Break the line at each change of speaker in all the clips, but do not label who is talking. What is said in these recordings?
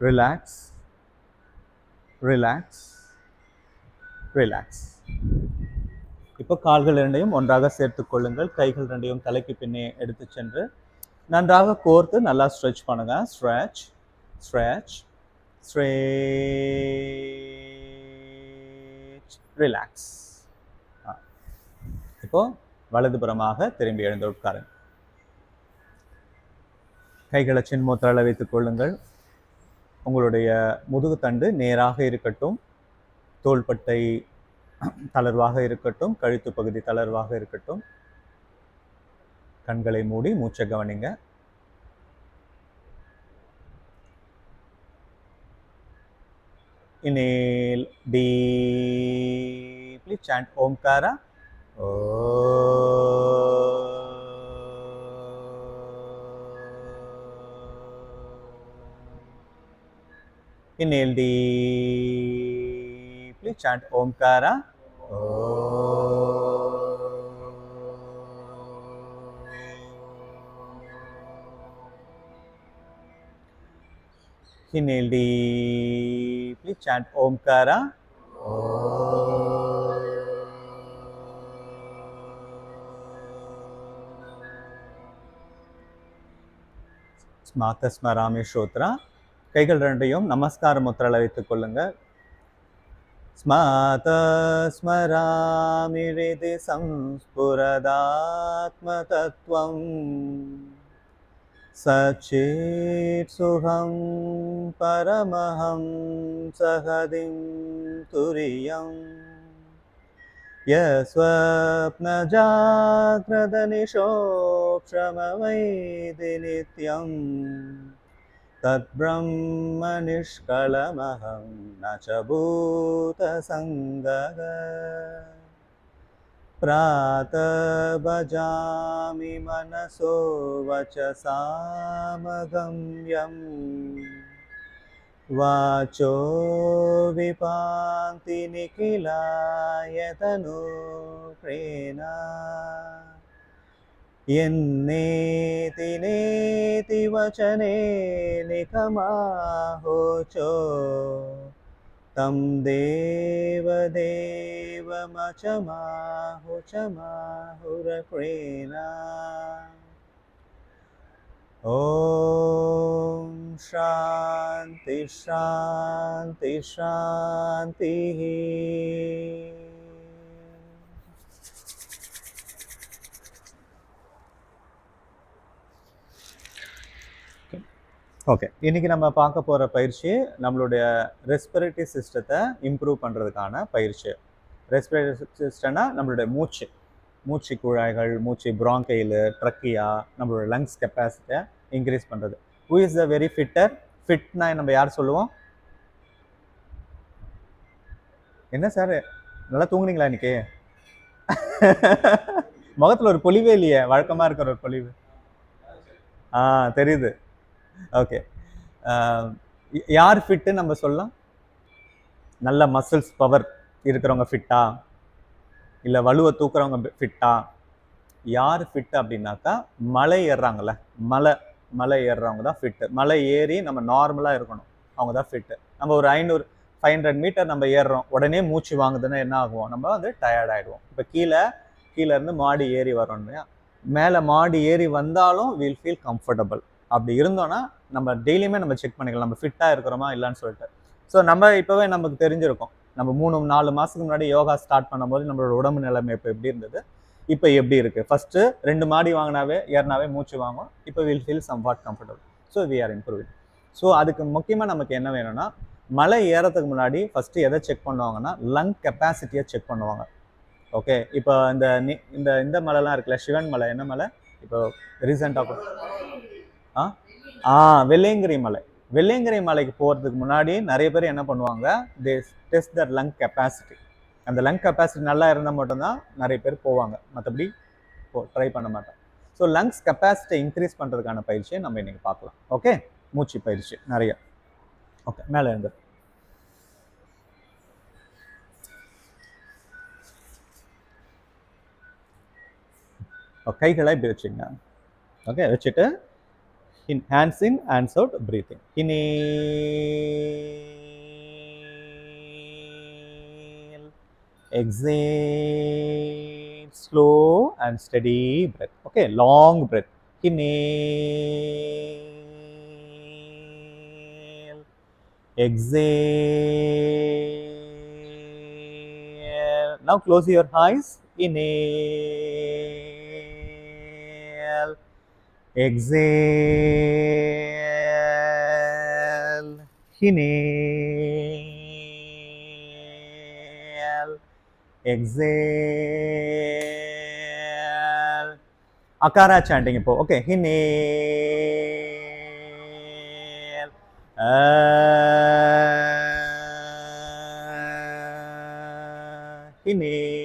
Relax, relax, relax. இப்போ கால்கள் இரண்டையும் ஒன்றாக சேர்த்துக் கொள்ளுங்கள். கைகள் இரண்டையும் தலைக்கு பின்னே எடுத்து சென்று நன்றாக கோர்த்து நல்லா ஸ்ட்ரெச் பண்ணுங்க. Stretch, stretch, stretch, relax. இப்போ வலதுபுறமாக திரும்பி எழுந்து உட்காருங்க. கைகளை சின்முத்திரால வைத்துக் கொள்ளுங்கள். உங்களுடைய முதுகுத்தண்டு நேராக இருக்கட்டும், தோள்பட்டை தளர்வாக இருக்கட்டும், கழுத்து பகுதி தளர்வாக இருக்கட்டும். கண்களை மூடி மூச்சை கவனிங்க. Inhale deeply, chant Omkara. Inhale deeply, chant Omkara. Inhale deeply, chant Omkara. ஸ்மார்த்த ஸ்மராமி ஸ்ரோத்ரா. கைகள் ரெண்டையும் நமஸ்கார முத்திரால வைத்துக் கொள்ளுங்க. ஸ்மார்த்த ஸ்மராமி ரிதி சம்ஸ்புரதாத்ம தத்வம் சச்சித் சுகம் பரமஹம் சகதிம் துரியம் யஸ்வப்ன ஜாக்ரத நிஷோக்ஷமவைதி நித்யம் தத் பிரம்ம நிஷ்கலமஹம் நச பூத சங்கக प्रातः भजामि मनसो वचसामगम्यम् वाचो विपान्ति निखिलायतनुप्रेणा यन्नेति नेति वचने निकमाहोचो तं देवदेवमचमाहुचमाहुरप्रेणा ॐ शान्ति शान्ति शान्तिः. ஓகே, இன்னைக்கு நம்ம பார்க்க போகிற பயிற்சி நம்மளுடைய ரெஸ்பிரேட்டரி சிஸ்டத்தை இம்ப்ரூவ் பண்ணுறதுக்கான பயிற்சி. ரெஸ்பிரேட்டரி சிஸ்டம்னா நம்மளுடைய மூச்சு குழாய்கள், மூச்சு பிராங்கைலு, ட்ரக்கியா, நம்மளோட லங்ஸ் கெப்பாசிட்டியை இன்க்ரீஸ் பண்ணுறது. Who is the very fitter? ஃபிட்னா நம்ம யார் சொல்லுவோம்? என்ன சார் நல்லா தூங்குனீங்களா இன்னைக்கு? முகத்தில் ஒரு பொலிவே இல்லையே, வழக்கமாக இருக்கிற ஒரு பொலிவு. தெரியுது. ஓகே, யார் ஃபிட்டு நம்ம சொல்லலாம்? நல்ல மசில்ஸ் பவர் இருக்கிறவங்க ஃபிட்டா, இல்லை வலுவை தூக்குறவங்க ஃபிட்டா? யார் ஃபிட்டு அப்படின்னாக்கா மலை ஏறுறாங்கல்ல, மலை ஏறுறவங்க தான் ஃபிட்டு. மலை ஏறி நம்ம நார்மலாக இருக்கணும், அவங்க தான் ஃபிட்டு. நம்ம ஒரு 500 மீட்டர் நம்ம ஏறுறோம், உடனே மூச்சு வாங்குதுன்னா என்ன ஆகும்? நம்ம வந்து டயர்ட் ஆகிடுவோம். இப்போ கீழே இருந்து மாடி ஏறி வரோம் இல்லையா, மேலே மாடி ஏறி வந்தாலும் வில் ஃபீல் கம்ஃபர்டபுள். அப்படி இருந்தோன்னா நம்ம டெய்லியுமே நம்ம செக் பண்ணிக்கலாம் நம்ம ஃபிட்டாக இருக்கிறோமா இல்லைன்னு சொல்லிட்டு. ஸோ நம்ம இப்போவே நமக்கு தெரிஞ்சிருக்கோம், நம்ம 3-4 மாதத்துக்கு முன்னாடி யோகா ஸ்டார்ட் பண்ணும்போது நம்மளோட உடம்பு நிலைமை இப்போ எப்படி இருந்தது, இப்போ எப்படி இருக்குது. ஃபஸ்ட்டு 2 மாடி ஏறினாவே மூச்சு வாங்கும். இப்போ will feel somewhat comfortable. So we are improving. So அதுக்கு முக்கியமாக நமக்கு என்ன வேணும்னா, மலை ஏறத்துக்கு முன்னாடி ஃபஸ்ட்டு எதை செக் பண்ணுவாங்கன்னா லங் கெப்பாசிட்டியை செக் பண்ணுவாங்க. ஓகே, இப்போ இந்த மலைலாம் இருக்குல்ல, சிவன் மலை, என்ன மலை இப்போ ரீசெண்டாக வெள்ளையங்கிரி மலை. வெள்ளையங்கிரி மலைக்கு போகிறதுக்கு முன்னாடி நிறைய பேர் என்ன பண்ணுவாங்க, தே டெஸ்ட் தர் லங் கெப்பாசிட்டி. அந்த லங் கெப்பாசிட்டி நல்லா இருந்தால் மட்டும்தான் நிறைய பேர் போவாங்க, மற்றபடி ட்ரை பண்ண மாட்டோம். ஸோ லங்ஸ் கெப்பாசிட்டி இன்க்ரீஸ் பண்ணுறதுக்கான பயிற்சியை நம்ம இன்னைக்கு பார்க்கலாம். ஓகே, மூச்சு பயிற்சி நிறைய. ஓகே, மேலே இருந்து கைகளை இப்படி வச்சுங்க. ஓகே, வச்சுட்டு In, hands in, hands out, breathing. Inhale, exhale, slow and steady breath. Okay, long breath. Inhale, exhale. Now close your eyes. Inhale, exhale, inhale, exhale. Akara chanting ipo. Okay, inhale, inhale,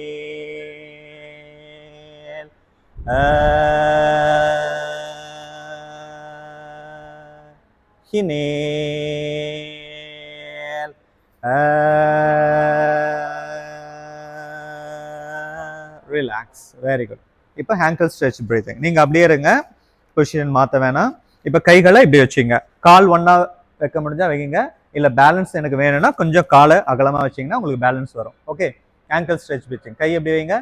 inhale, relax. Very good. இப்போ ankle stretch breathing. நீங்க அப்படியே இருங்க, position மாற்ற வேணாம். இப்போ கைகளை இப்படி வச்சுங்க, கால் ஒன்றா வைக்க முடிஞ்சா வைங்க, இல்லை பேலன்ஸ் எனக்கு வேணும்னா கொஞ்சம் காலை அகலமாக வச்சிங்கன்னா உங்களுக்கு பேலன்ஸ் வரும். Okay, ankle stretch breathing. கை எப்படி வைங்க,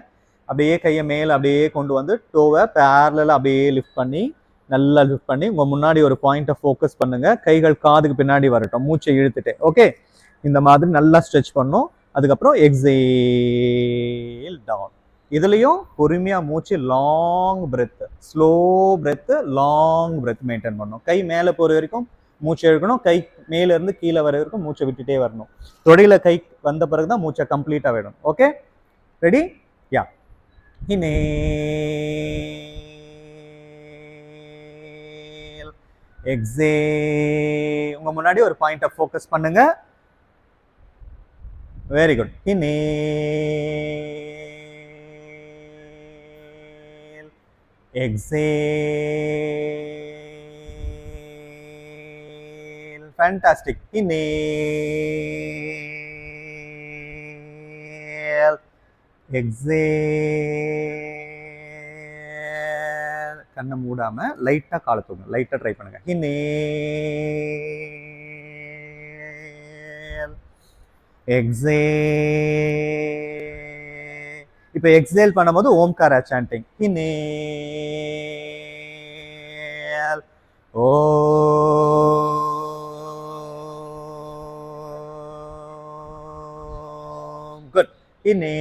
அப்படியே கையை மேலே அப்படியே கொண்டு வந்து டோவை பேரலாக அப்படியே லிஃப்ட் பண்ணி நல்லா லிஃப்ட் பண்ணி உங்கள் முன்னாடி ஒரு பாயிண்ட்டை ஃபோக்கஸ் பண்ணுங்க. கைகள் காதுக்கு பின்னாடி வரட்டும், மூச்சை இழுத்துட்டு. ஓகே, இந்த மாதிரி நல்லா ஸ்ட்ரெச் பண்ணும். அதுக்கப்புறம் எக்ஸேல் டவுன். இதுலேயும் பொறுமையாக மூச்சு, long breath, slow breath, long breath maintain பண்ணணும். கை மேலே போகிற வரைக்கும் மூச்சை இழுக்கணும், கை மேலேருந்து கீழே வர வரைக்கும் மூச்சை விட்டுட்டே வரணும். தொடையில் கை வந்த பிறகு தான் மூச்சை கம்ப்ளீட்டாக விடணும். Okay, ready? Yeah. Inhale, exhale. உங்க முன்னாடி ஒரு பாயிண்ட்டை ஃபோக்கஸ் பண்ணுங்க. Very good. Inhale, exhale. Fantastic. Inhale, exhale. கண்ணை மூடாம லைட்டா காலை தூங்க, லைட்டா ட்ரை பண்ணுங்க. Inhale, exhale. இப்போ எக்ஸேல் பண்ணும்போது Omkara sanding. Inhale, Om. Good. Inhale,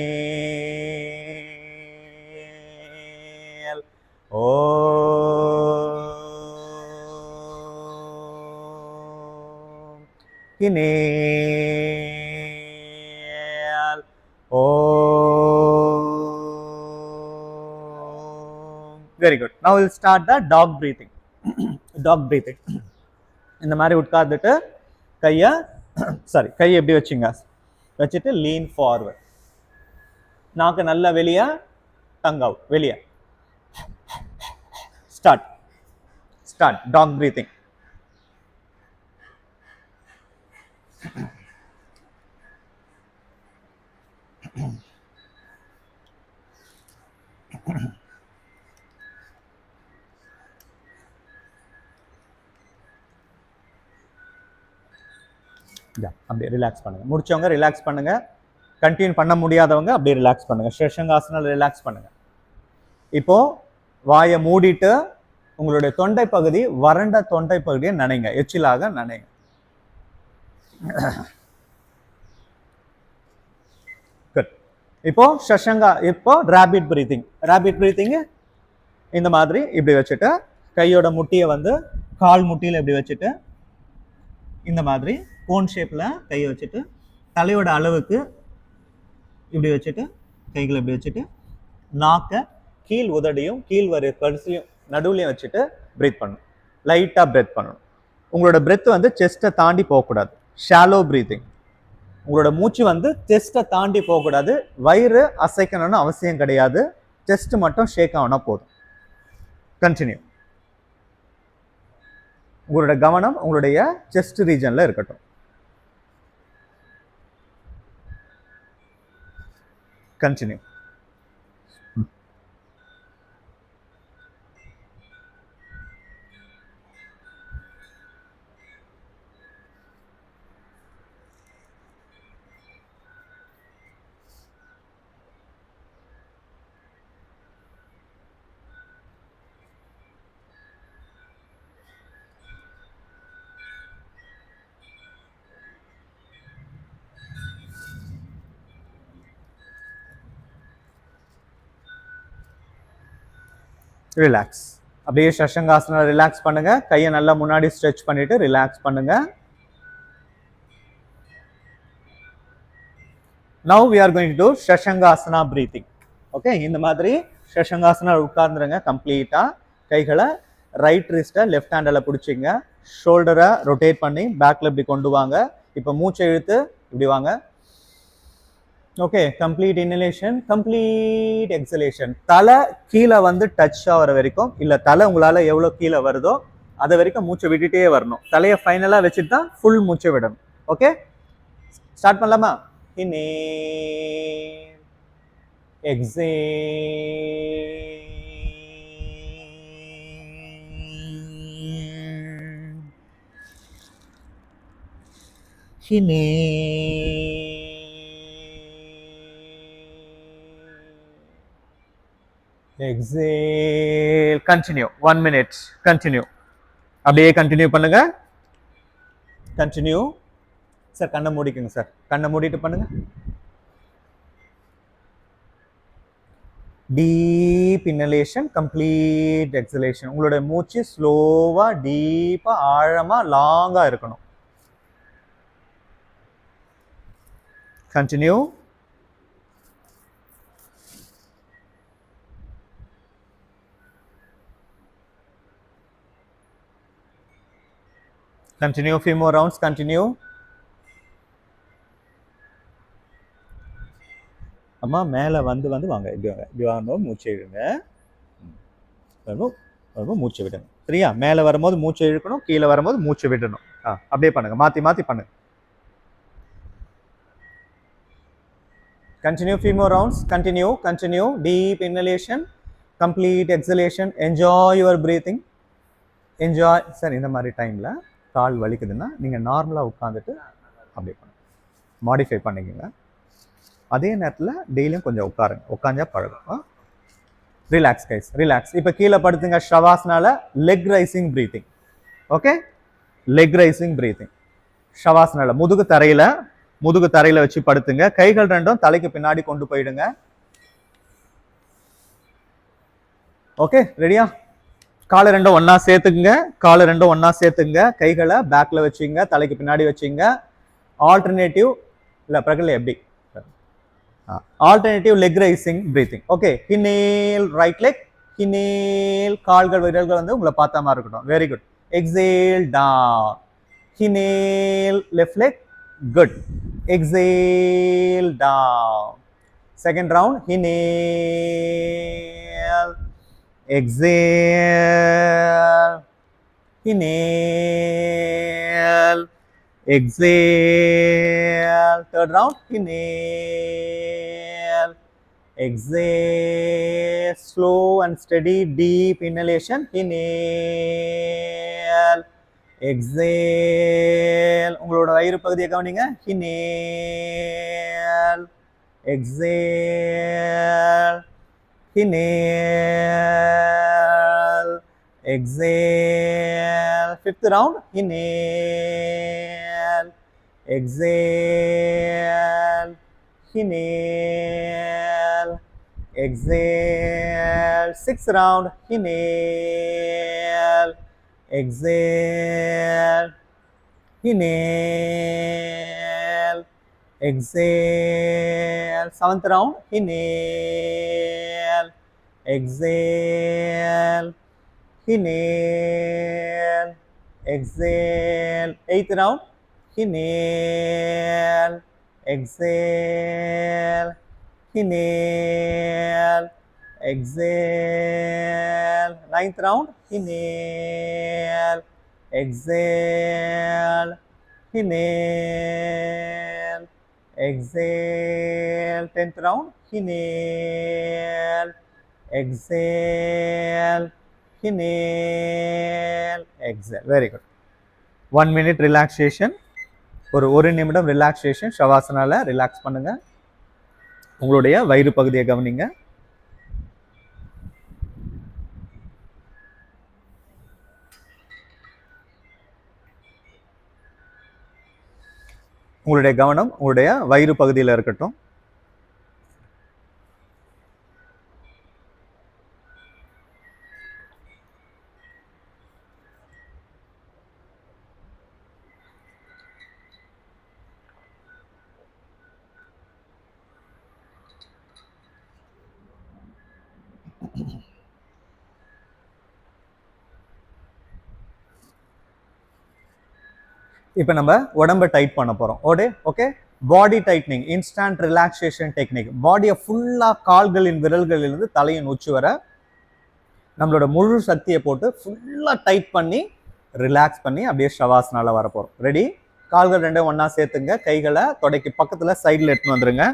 Om. Inhale, Om. Very good. Now we'll start the dog breathing. Dog breathing. இந்த மாதிரி உட்கார்ந்துட்டு கையை கையை எப்படி வச்சுங்க, வச்சுட்டு லீன் ஃபார்வர்ட், நாக்கு நல்லா வெளியே, டங் அவுட் வெளியே. ஸ்டார்ட். Dog breathing. அப்படியே ரிலாக்ஸ் பண்ணுங்க. முடிச்சவங்க ரிலாக்ஸ் பண்ணுங்க, கண்டினியூ பண்ண முடியாதவங்க அப்படியே ரிலாக்ஸ் பண்ணுங்க. ஷேஷங்காசனால ரிலாக்ஸ் பண்ணுங்க. இப்போ வாயை மூடிட்டு உங்களுடைய தொண்டை பகுதி, வறண்ட தொண்டை பகுதியை நனைங்க, எச்சிலாக நனைங்க. குட். இப்போ ஷஷங்கா, இப்போ ராபிட் பிரீத்திங். ராபிட் பிரீத்திங் இந்த மாதிரி இப்படி வச்சுட்டு கையோட முட்டியை வந்து கால் முட்டியில் இப்படி வச்சுட்டு இந்த மாதிரி கோன் ஷேப்ல கையை வச்சுட்டு தலையோட அளவுக்கு இப்படி வச்சுட்டு கைகளை இப்படி வச்சுட்டு நாக்க கீழ் உதடியும் கீழ் வர கடைசியும் நடுவுலையும் வச்சுட்டு பிரீத் பண்ணணும். லைட்டாக பிரீத் பண்ணணும். உங்களோட பிரெத் வந்து செஸ்ட்டை தாண்டி போகக்கூடாது. Shallow breathing. உங்களோட மூச்சு வந்து செஸ்ட்டை தாண்டி போகக்கூடாது. வயிறு அசைக்கணும்னு அவசியம் கிடையாது, செஸ்ட் மட்டும் ஷேக் ஆகணும் போதும். கண்டினியூ. உங்களோட கவனம் உங்களுடைய செஸ்ட் ரீஜன்ல இருக்கட்டும். கண்டினியூ. ரிலாக்ஸ். அப்படியே ஷஷங்காசனா ரிலாக்ஸ் பண்ணுங்க. கையை நல்லா முன்னாடி ஸ்ட்ரெச் பண்ணிட்டு ரிலாக்ஸ் பண்ணுங்க. Now we are going to do ஷஷங்காசனா breathing. Okay, இந்த மாதிரி ஷஷங்காசனா உட்கார்ந்துருங்க. கம்ப்ளீட்டா கைகளை ரைட் ரிஸ்ட்டை லெஃப்ட் ஹேண்டில் பிடிச்சிங்க. ஷோல்டரை ரொட்டேட் பண்ணி பேக்கில் இப்படி கொண்டு வாங்க. இப்போ மூச்சை இழுத்து இப்படி வாங்க. Okay, complete inhalation, complete exhalation. தலை கீழே வந்து டச் ஆகிற வரைக்கும், இல்லை தலை உங்களால் எவ்வளோ கீழே வருதோ அதை வரைக்கும் மூச்சை விட்டுட்டே வரணும். தலையை ஃபைனலாக வச்சுட்டு தான் ஃபுல் மூச்சை விடணும். ஓகே, ஸ்டார்ட் பண்ணலாமா? Inhale, exhale, exhale, continue 1 minute, continue. அப்படியே கண்டினியூ பண்ணுங்க. கண்டினியூ. சார் கண்ணை மூடிக்குங்க சார், கண்ணை மூடிட்டு பண்ணுங்க. Deep inhalation, complete exhalation. உங்களுடைய மூச்சு ஸ்லோவா டீப்பா ஆழமா லாங்கா இருக்கணும். Continue. Continue, few more rounds, continue. அம்மா மேலே வந்து வாங்க, இப்படி வாங்க, இப்படி வாங்கும்போது மூச்சை இழுங்க, வரும்போது மூச்சை விடணும். சரியா? மேலே வரும்போது மூச்சை இழுக்கணும், கீழே வரும்போது மூச்சை விடணும். அப்படியே பண்ணுங்க, மாற்றி மாற்றி பண்ணுங்க. Continue, few more rounds, continue, continue. Deep inhalation, complete exhalation. Enjoy your breathing. Enjoy. Sir இந்த மாதிரி டைமில் கால் வலிக்குதுன்னா நீங்கள் நார்மலாக உட்காந்துட்டு அப்படி பண்ணுங்க, மாடிஃபை பண்ணிக்கோங்க. அதே நேரத்தில் டெய்லியும் கொஞ்சம் உட்காருங்க, உட்காந்தா பழகும். Relax guys, relax. இப்போ கீழே படுத்துங்க. ஷவாஸ்னால leg raising breathing. Okay, leg raising breathing. ஷவாஸ்னால முதுகு தரையில் வச்சு படுத்துங்க. கைகள் ரெண்டும் தலைக்கு பின்னாடி கொண்டு போயிடுங்க. ஓகே, ரெடியா? காலை ரெண்டும் ஒன்னா சேர்த்துங்க. கைகளை பேக்ல வச்சுங்க, தலைக்கு பின்னாடி வச்சுங்க. ஆல்டர்னேட்டிவ் இல்லை பிரகல எப்படி? Alternative leg raising breathing. Okay, inhale right leg, inhale கால்கள் விரல்கள் வந்து உங்களை பார்த்த மாதிரி இருக்கட்டும். Very good. Exhale down. Inhale left leg, good. Exhale down. Second round. Inhale, exhale, inhale, exhale. Third round. Inhale, exhale. Slow and steady deep inhalation. Inhale, exhale. உங்களோட வயிறு பகுதியை கவனிங்க. Inhale, exhale, inhale, exhale. Fifth round. Inhale, exhale, inhale, exhale. Sixth round. Inhale, exhale, inhale, exhale. Seventh round. Inhale, exhale, inhale, exhale. Eighth round. Inhale, exhale, inhale, exhale. Ninth round. Inhale, exhale, inhale, exhale. 10th round. Inhale, exhale, inhale, exhale. Very good. 1 minute relaxation. ஒரு நிமிடம் relaxation. ஷவாசனால relax பண்ணுங்க. உங்களுடைய வயிறு பகுதியை கவனிங்க. உங்களுடைய கவனம் உங்களுடைய வயிறு பகுதியில் இருக்கட்டும். இப்போ நம்ம உடம்ப டைட் பண்ண போறோம். ஓகே, பாடி டைட்னிங், இன்ஸ்டன்ட் ரிலாக்ஸேஷன் டெக்னிக். பாடியை ஃபுல்லா கால்களின் விரல்களிலிருந்து தலையின் உச்சி வர நம்மளோட முழு சக்தியை போட்டு ஃபுல்லா டைட் பண்ணி ரிலாக்ஸ் பண்ணி அப்படியே ஷவாசனால வர போறோம். ரெடி? கால்கள் ரெண்டும் ஒன்னா சேர்த்துங்க, கைகளை தொடைக்கு பக்கத்துல சைட்ல எடுத்துன்னு வந்துருங்க,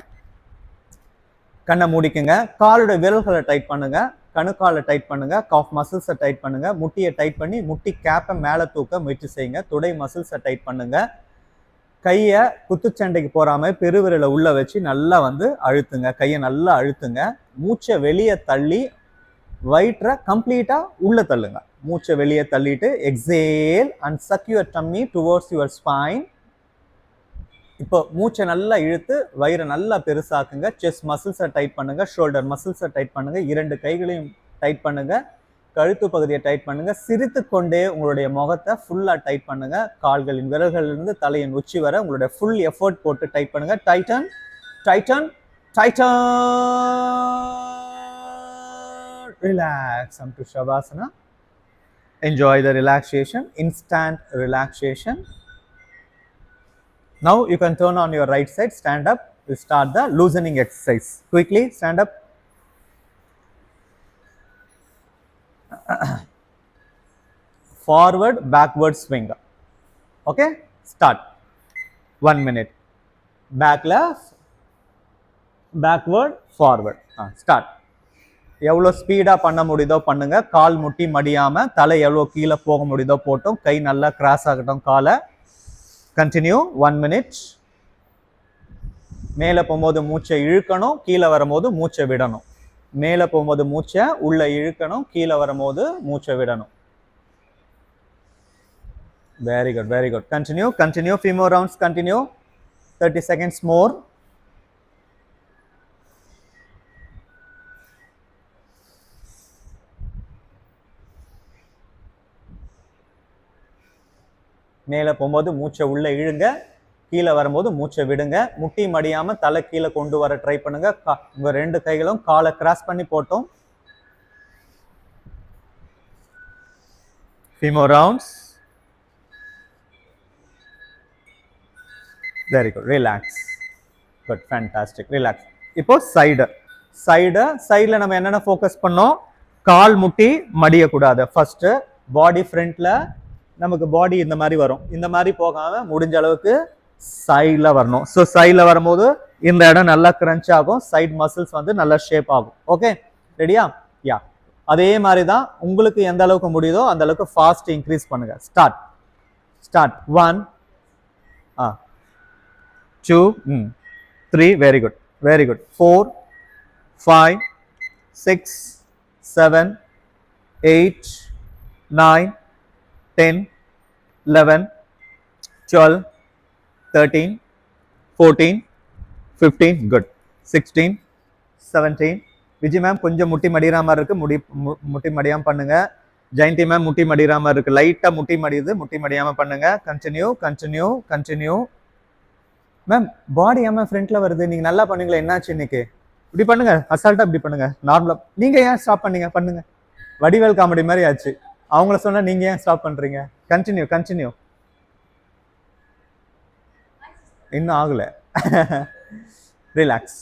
கண்ணை மூடிக்குங்க, காலோட விரல்களை டைட் பண்ணுங்க, கணுக்காலை டைட் பண்ணுங்க, காஃப் மசில்ஸை டைட் பண்ணுங்க, முட்டியை டைட் பண்ணி முட்டி கேப்பை மேலே தூக்க முயற்சி செய்யுங்க, தொடை மசில்ஸை டைட் பண்ணுங்க, கையை குத்துச்சண்டைக்கு போறாம பெருவிரலை உள்ள வச்சு நல்லா வந்து அழுத்துங்க, கையை நல்லா அழுத்துங்க, மூச்சை வெளியே தள்ளி வயிற்றை கம்ப்ளீட்டா உள்ள தள்ளுங்க, மூச்சை வெளியே தள்ளிட்டு exhale and suck your tummy towards your spine. இப்போ மூச்சை நல்லா இழுத்து வயிறை நல்லா பெருசாக்குங்க, செஸ்ட் மசில்ஸை டைட் பண்ணுங்க, ஷோல்டர் மசில்ஸை டைட் பண்ணுங்க, இரண்டு கைகளையும் டைட் பண்ணுங்க, கழுத்து பகுதியை டைட் பண்ணுங்க, சிரித்து கொண்டே உங்களுடைய முகத்தை ஃபுல்லா டைட் பண்ணுங்க, கால்களின் விரல்களிலிருந்து தலையின் உச்சி வர உங்களுடைய ஃபுல் எஃபோர்ட் போட்டு டைட் பண்ணுங்க. Titan Titan Titan. Relax onto Shavasana. Enjoy the relaxation, instant relaxation. Now you can turn on your right side, stand up, we'll start the loosening exercise. Quickly stand up. Forward, backward swing. Okay, start. 1 minute. Back left, backward, forward. Start. எவ்வளோ ஸ்பீடாக பண்ண முடியுதோ பண்ணுங்க, கால் முட்டி மடியாம தலை எவ்வளோ கீழே போக முடியுதோ போட்டோம், கை நல்லா கிராஸ் ஆகட்டும் காலை. Continue 1 minute. மேலே போகும்போது மூச்சை இழுக்கணும், கீழே வரும்போது மூச்சை விடணும், மேலே போகும்போது மூச்சை உள்ள இழுக்கணும், கீழே வரும்போது மூச்சை விடணும். Very good, very good. Continue continue, few more rounds, continue. 30 seconds more. மேலே போகும்போது மூச்சை உள்ள இழுங்க, கீழே வரும்போது மூச்சை விடுங்க, முட்டி மடியாம தலை கீழே கொண்டு வர ட்ரை பண்ணுங்க, உங்க ரெண்டு கைகளும் காலை கிராஸ் பண்ணி போட்டோம். few more rounds. Very good. Relax. Good. Fantastic. Relax. இப்போ சைடுல நம்ம என்னென்ன ஃபோக்கஸ் பண்ணோம்? கால் முட்டி மடியக்கூடாது. ஃபர்ஸ்ட் பாடி ஃப்ரண்ட்ல நமக்கு பாடி இந்த மாதிரி வரும், இந்த மாதிரி போகாம முடிஞ்ச அளவுக்கு சைட்ல வரணும். ஸோ சைட்ல வரும்போது இந்த இடம் நல்லா கிரன்ச் ஆகும், சைட் மசில்ஸ் வந்து நல்லா ஷேப் ஆகும். ஓகே, ரெடியா? யா, அதே மாதிரி தான் உங்களுக்கு எந்த அளவுக்கு முடியுதோ அந்த அளவுக்கு ஃபாஸ்ட் இன்க்ரீஸ் பண்ணுங்க. Start 1 2 3 very good, very good. 4 5 6 7 8 9 10 11 12 13 14 15 good. 16 17. Vijay ma'am கொஞ்சம் முட்டி மடிராம இருக்கு, முட்டி மடியாம பண்ணுங்க. ஜெயந்தி மேம் முட்டி மடிராம இருக்கு, லைட்டா முட்டி மடியுது, முட்டி மடியாம பண்ணுங்க. Continue continue continue. Ma'am body ஏமா ஃப்ரண்ட்ல வருது, நீங்க நல்லா பண்ணுங்களா, என்னாச்சு இன்னைக்கு? இப்படி பண்ணுங்க, அசால்ட்டா இப்படி பண்ணுங்க, நார்மலா. நீங்க ஏன் ஸ்டாப் பண்ணீங்க? பண்ணுங்க, வடிவேல் காமெடி மாதிரி ஆச்சு. அவங்கள சொன்னா நீங்க ஏன் ஸ்டாப் பண்றீங்க? Continue continue. இன்னும் ஆகல. Relax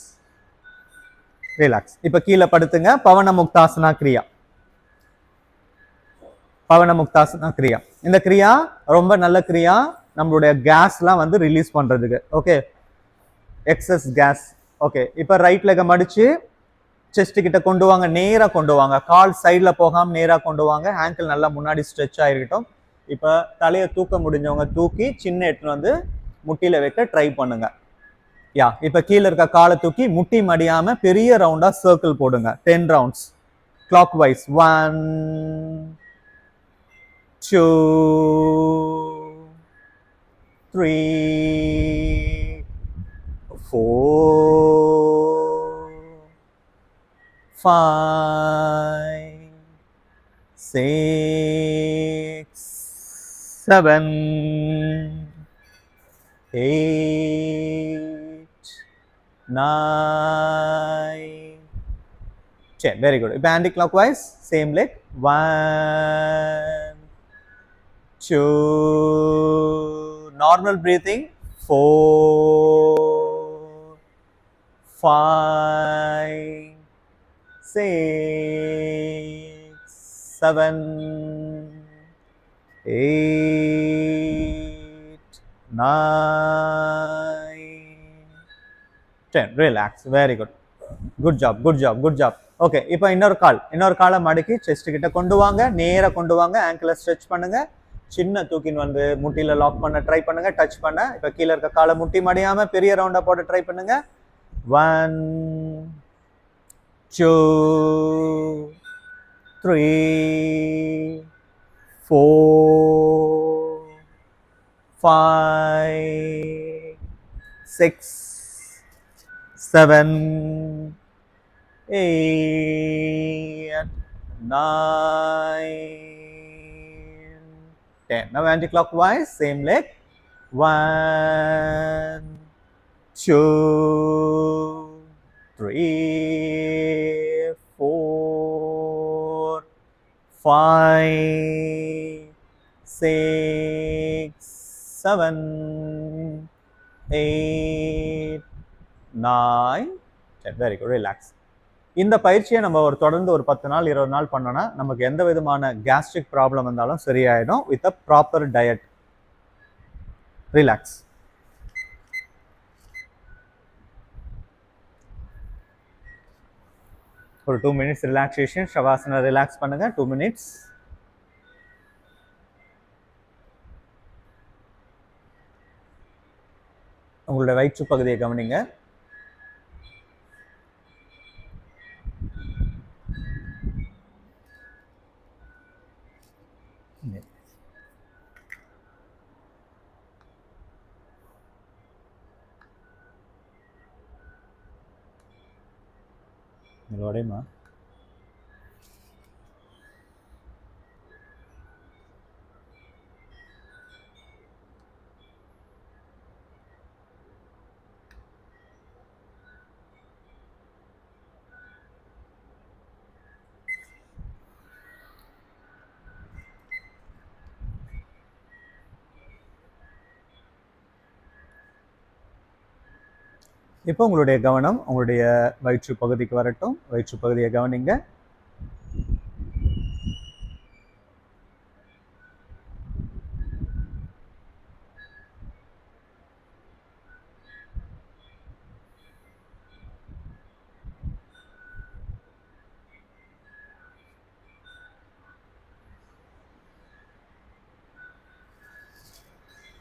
relax. இப்ப கீழே படுத்துங்க. பவன முக்தாசனா கிரியா, பவன முக்தாசனா கிரியா. இந்த கிரியா ரொம்ப நல்ல கிரியா, நம்மளுடைய கேஸ்லாம் வந்து ரிலீஸ் பண்றதுக்கு. Okay, excess gas. ஓகே, இப்ப ரைட் லெக மடிச்சு செஸ்ட் கிட்ட கொண்டு வாங்க, நேரா கொண்டு வாங்க, கால் சைட்ல போகாம நேரா கொண்டு வாங்க, ஆங்கிள் நல்லா முன்னாடி ஸ்ட்ரெச் ஆயிருக்கட்டும். இப்ப தலையை தூக்க முடிஞ்சவங்க தூக்கி சின்ன எடுத்துன்னு வந்து முட்டியில வைக்க ட்ரை பண்ணுங்க. யா, இப்ப கீழே இருக்க காலை தூக்கி முட்டி மடியாம பெரிய ரவுண்டா சர்க்கிள் போடுங்க. 10 ரவுண்ட்ஸ் கிளாக் வைஸ். 1 2 3 4 5 6 7 8 9 சரி, வெரி குட். இப்போ anti clock wise same leg. 1 2 normal breathing. 4 5 6 7 8 9 10. Relax. Very good. Good job, good job, good job. Okay, இப்போ இன்னொரு காலை மடக்கி செஸ்ட் கிட்ட கொண்டு வாங்க, நேரா கொண்டு வாங்க, ஆங்கிளை ஸ்ட்ரெச் பண்ணுங்க, சின்ன தூக்கின்னு வந்து முட்டியில லாக் பண்ண ட்ரை பண்ணுங்க, டச் பண்ண. இப்போ கீழே இருக்க காலை முட்டி மடியாம பெரிய ரவுண்டா போட ட்ரை பண்ணுங்க. 1 2 3 4 5 6 7 8 9 10. Now anti-clockwise, same leg. 1 2 3 4 5 6 7 8 9 10. Very good. Relax. இந்த பயிற்சியை நம்ம தொடர்ந்து ஒரு 10 நாள் 20 நாள் பண்ணோம்னா நமக்கு எந்த விதமான கேஸ்ட்ரிக் ப்ராப்ளம் வந்தாலும் சரியாயிடும் with a proper diet. Relax. ஒரு 2 minutes ரிலாக்ஸேஷன். ஷவாசனா ரிலாக்ஸ் பண்ணுங்க. 2 minutes. உங்களுடைய வயிற்று பகுதியை கவனிங்க. உடையுமா? இப்போ உங்களுடைய கவனம் உங்களுடைய வயிற்று பகுதிக்கு வரட்டும். வயிற்று பகுதியை கவனிங்க.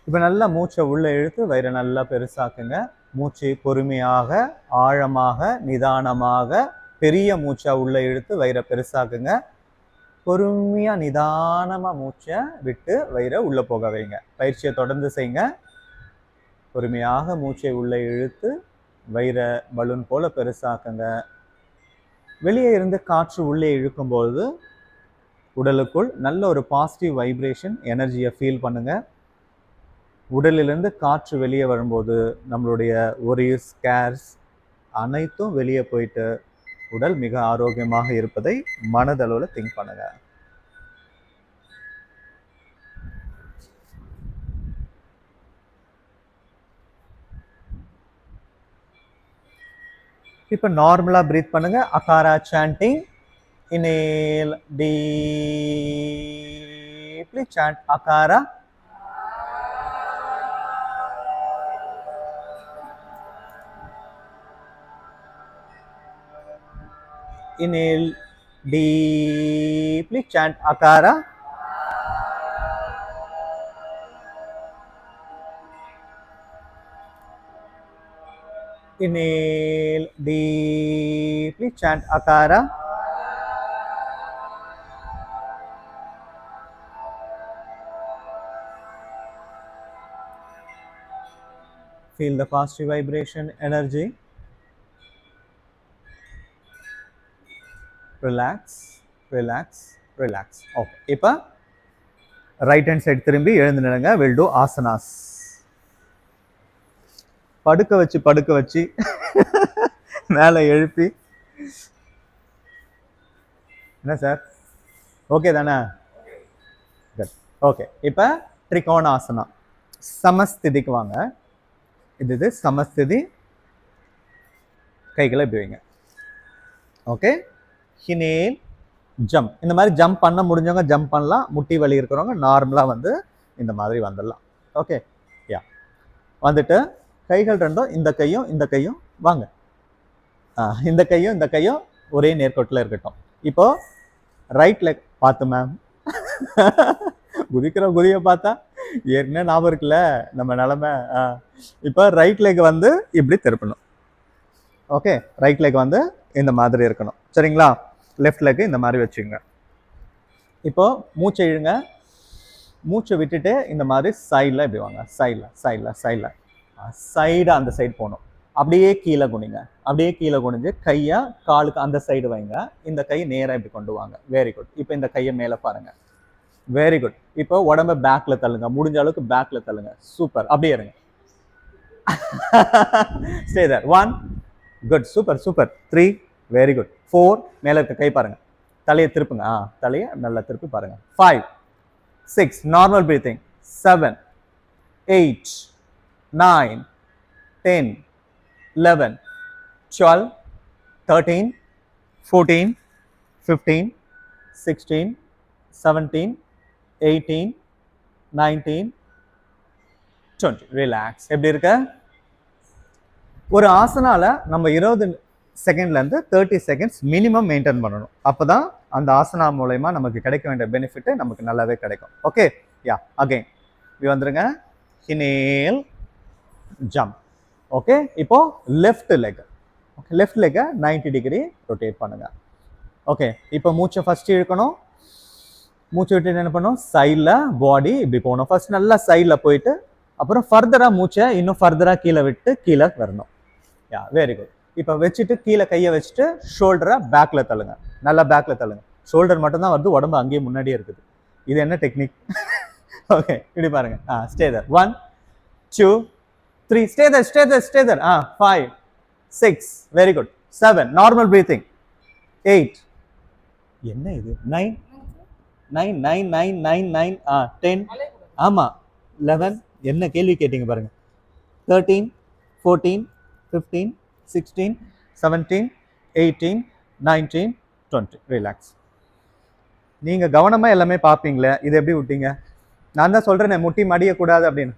இப்போ நல்லா மூச்சை உள்ள இழுத்து வயிறை நல்லா பெருசாக்குங்க. மூச்சு பொறுமையாக, ஆழமாக, நிதானமாக பெரிய மூச்சா உள்ள இழுத்து வயிறை பெருசாக்குங்க. பொறுமையா நிதானமா மூச்சை விட்டு வயிறை உள்ள போக வைங்க. பயிற்சியை தொடர்ந்து செய்யுங்க. பொறுமையாக மூச்சை உள்ள இழுத்து வயிறை பலூன் போல பெருசாக்குங்க. வெளியே இருந்து காற்று உள்ளே இழுக்கும்போது உடலுக்குள் நல்ல ஒரு பாசிட்டிவ் வைப்ரேஷன் எனர்ஜியை ஃபீல் பண்ணுங்க. உடலிலிருந்து காற்று வெளியே வரும்போது நம்மளுடைய ஒரிஸ், கேர்ஸ் அனைத்தும் வெளியே போயிட்டு உடல் மிக ஆரோக்கியமாக இருப்பதை மனதளவில் திங்க் பண்ணுங்க. இப்போ நார்மலா பிரீத் பண்ணுங்க. Akara chanting. Inhale deeply chant akara. Inhale deeply, chant Akara. Inhale deeply, chant Akara. Feel the positive vibration, energy. Relax, relax, relax. Okay, இப்போ ரைட் ஹேண்ட் சைடு திரும்பி எழுந்து நிலுங்க. Will do asanas. படுக்க வச்சு மேலே எழுப்பி என்ன சார், ஓகே தானே? குட். ஓகே, இப்போ திரிகோணாசனா சமஸ்திதிக்கு வாங்க. இது சமஸ்திதி. கைகளை இப்படி வைங்க. Okay, inhale jump. இந்த மாதிரி ஜம்ப் பண்ண முடிஞ்சவங்க ஜம்ப் பண்ணலாம். முட்டி வலி இருக்கிறவங்க நார்மலாக வந்து இந்த மாதிரி வந்துடலாம். ஓகே, யா. வந்துட்டு கைகள் ரெண்டும் இந்த கையும் வாங்க. இந்த கையும் ஒரே நேர்கோட்டில் இருக்கட்டும். இப்போ ரைட் லெக் பார்த்து மேம். குதிக்கிற குதியை பார்த்தா ஏற்கனவே ஞாபகம் இருக்குல்ல நம்ம நிலமை. இப்போ ரைட் லெக் வந்து இப்படி திருப்பணும். ஓகே, ரைட் லெக் வந்து இந்த மாதிரி இருக்கணும். சரிங்களா? லெஃப்ட் லெக் இந்த மாதிரி வச்சுங்க. இப்போ மூச்சை இழுங்க. மூச்சை விட்டுட்டு இந்த மாதிரி சைடில் இப்படி வாங்க. சைடாக அந்த சைடு போகணும். அப்படியே கீழே குனிங்க. அப்படியே கீழே குனிஞ்சு கையை காலுக்கு அந்த சைடு வைங்க. இந்த கை நேராக இப்படி கொண்டு வாங்க. Very good. இப்போ இந்த கையை மேலே பாருங்க. Very good. இப்போ உடம்ப பேக்ல தள்ளுங்க. முடிஞ்ச அளவுக்கு பேக்ல தள்ளுங்க. சூப்பர். அப்படியே இருங்க. Stay there. 1 good. Super. 3 very good. 4 மேல இருக்க கை பாருங்க. தலையை திருப்புங்க. தலையை நல்லா திருப்பி பாருங்க. 5 6 நார்மல் பிரீத்திங். 7 8 9 10 11 12 13 14 15 16 17 18 19 20. ரிலாக்ஸ். எப்படி இருக்க? ஒரு ஆசனால நம்ம 20 செகண்ட்லேருந்து 30 செகண்ட்ஸ் மினிமம் மெயின்டைன் பண்ணணும். அப்போ தான் அந்த ஆசனா மூலயமா நமக்கு கிடைக்க வேண்டிய பெனிஃபிட்டு நமக்கு நல்லாவே கிடைக்கும். ஓகே, யா. அகைன் இப்படி வந்துருங்க. Inhale jump. ஓகே, இப்போ லெஃப்ட் லெக். ஓகே, லெஃப்ட் லெக்கை 90 டிகிரி ரொட்டேட் பண்ணுங்க. ஓகே, இப்போ மூச்சை ஃபர்ஸ்ட் இழுக்கணும். மூச்சை விட்டு என்ன பண்ணணும்? சைடில் பாடி இப்படி போகணும். ஃபர்ஸ்ட் நல்லா சைடில் போயிட்டு அப்புறம் ஃபர்தராக மூச்சை இன்னும் ஃபர்தராக கீழே விட்டு கீழே வரணும். யா, வெரி குட். இப்போ வச்சுட்டு கீழே கையை வச்சுட்டு ஷோல்டரை பேக்கில் தள்ளுங்க. நல்லா பேக்கில் தள்ளுங்க. ஷோல்டர் மட்டும்தான் வருது, உடம்பு அங்கேயே முன்னாடியே இருக்குது. இது என்ன டெக்னிக்? ஓகே, இப்படி பாருங்க. Stay there. 1 2 3 stay there. 5 6 very good. 7 normal breathing. 8 என்ன இது? 9 9 9 9 9 9 10 ஆமாம் 11 என்ன கேள்வி கேட்டீங்க பாருங்க. 13 14 15 16 17 18 19 20. ரிலாக்ஸ். நீங்க கவனமா எல்லாமே பார்ப்பீங்களே, இது எப்படி விட்டீங்க? நான் தான் சொல்றேனே முட்டி மடியக்கூடாது அப்படின்னு.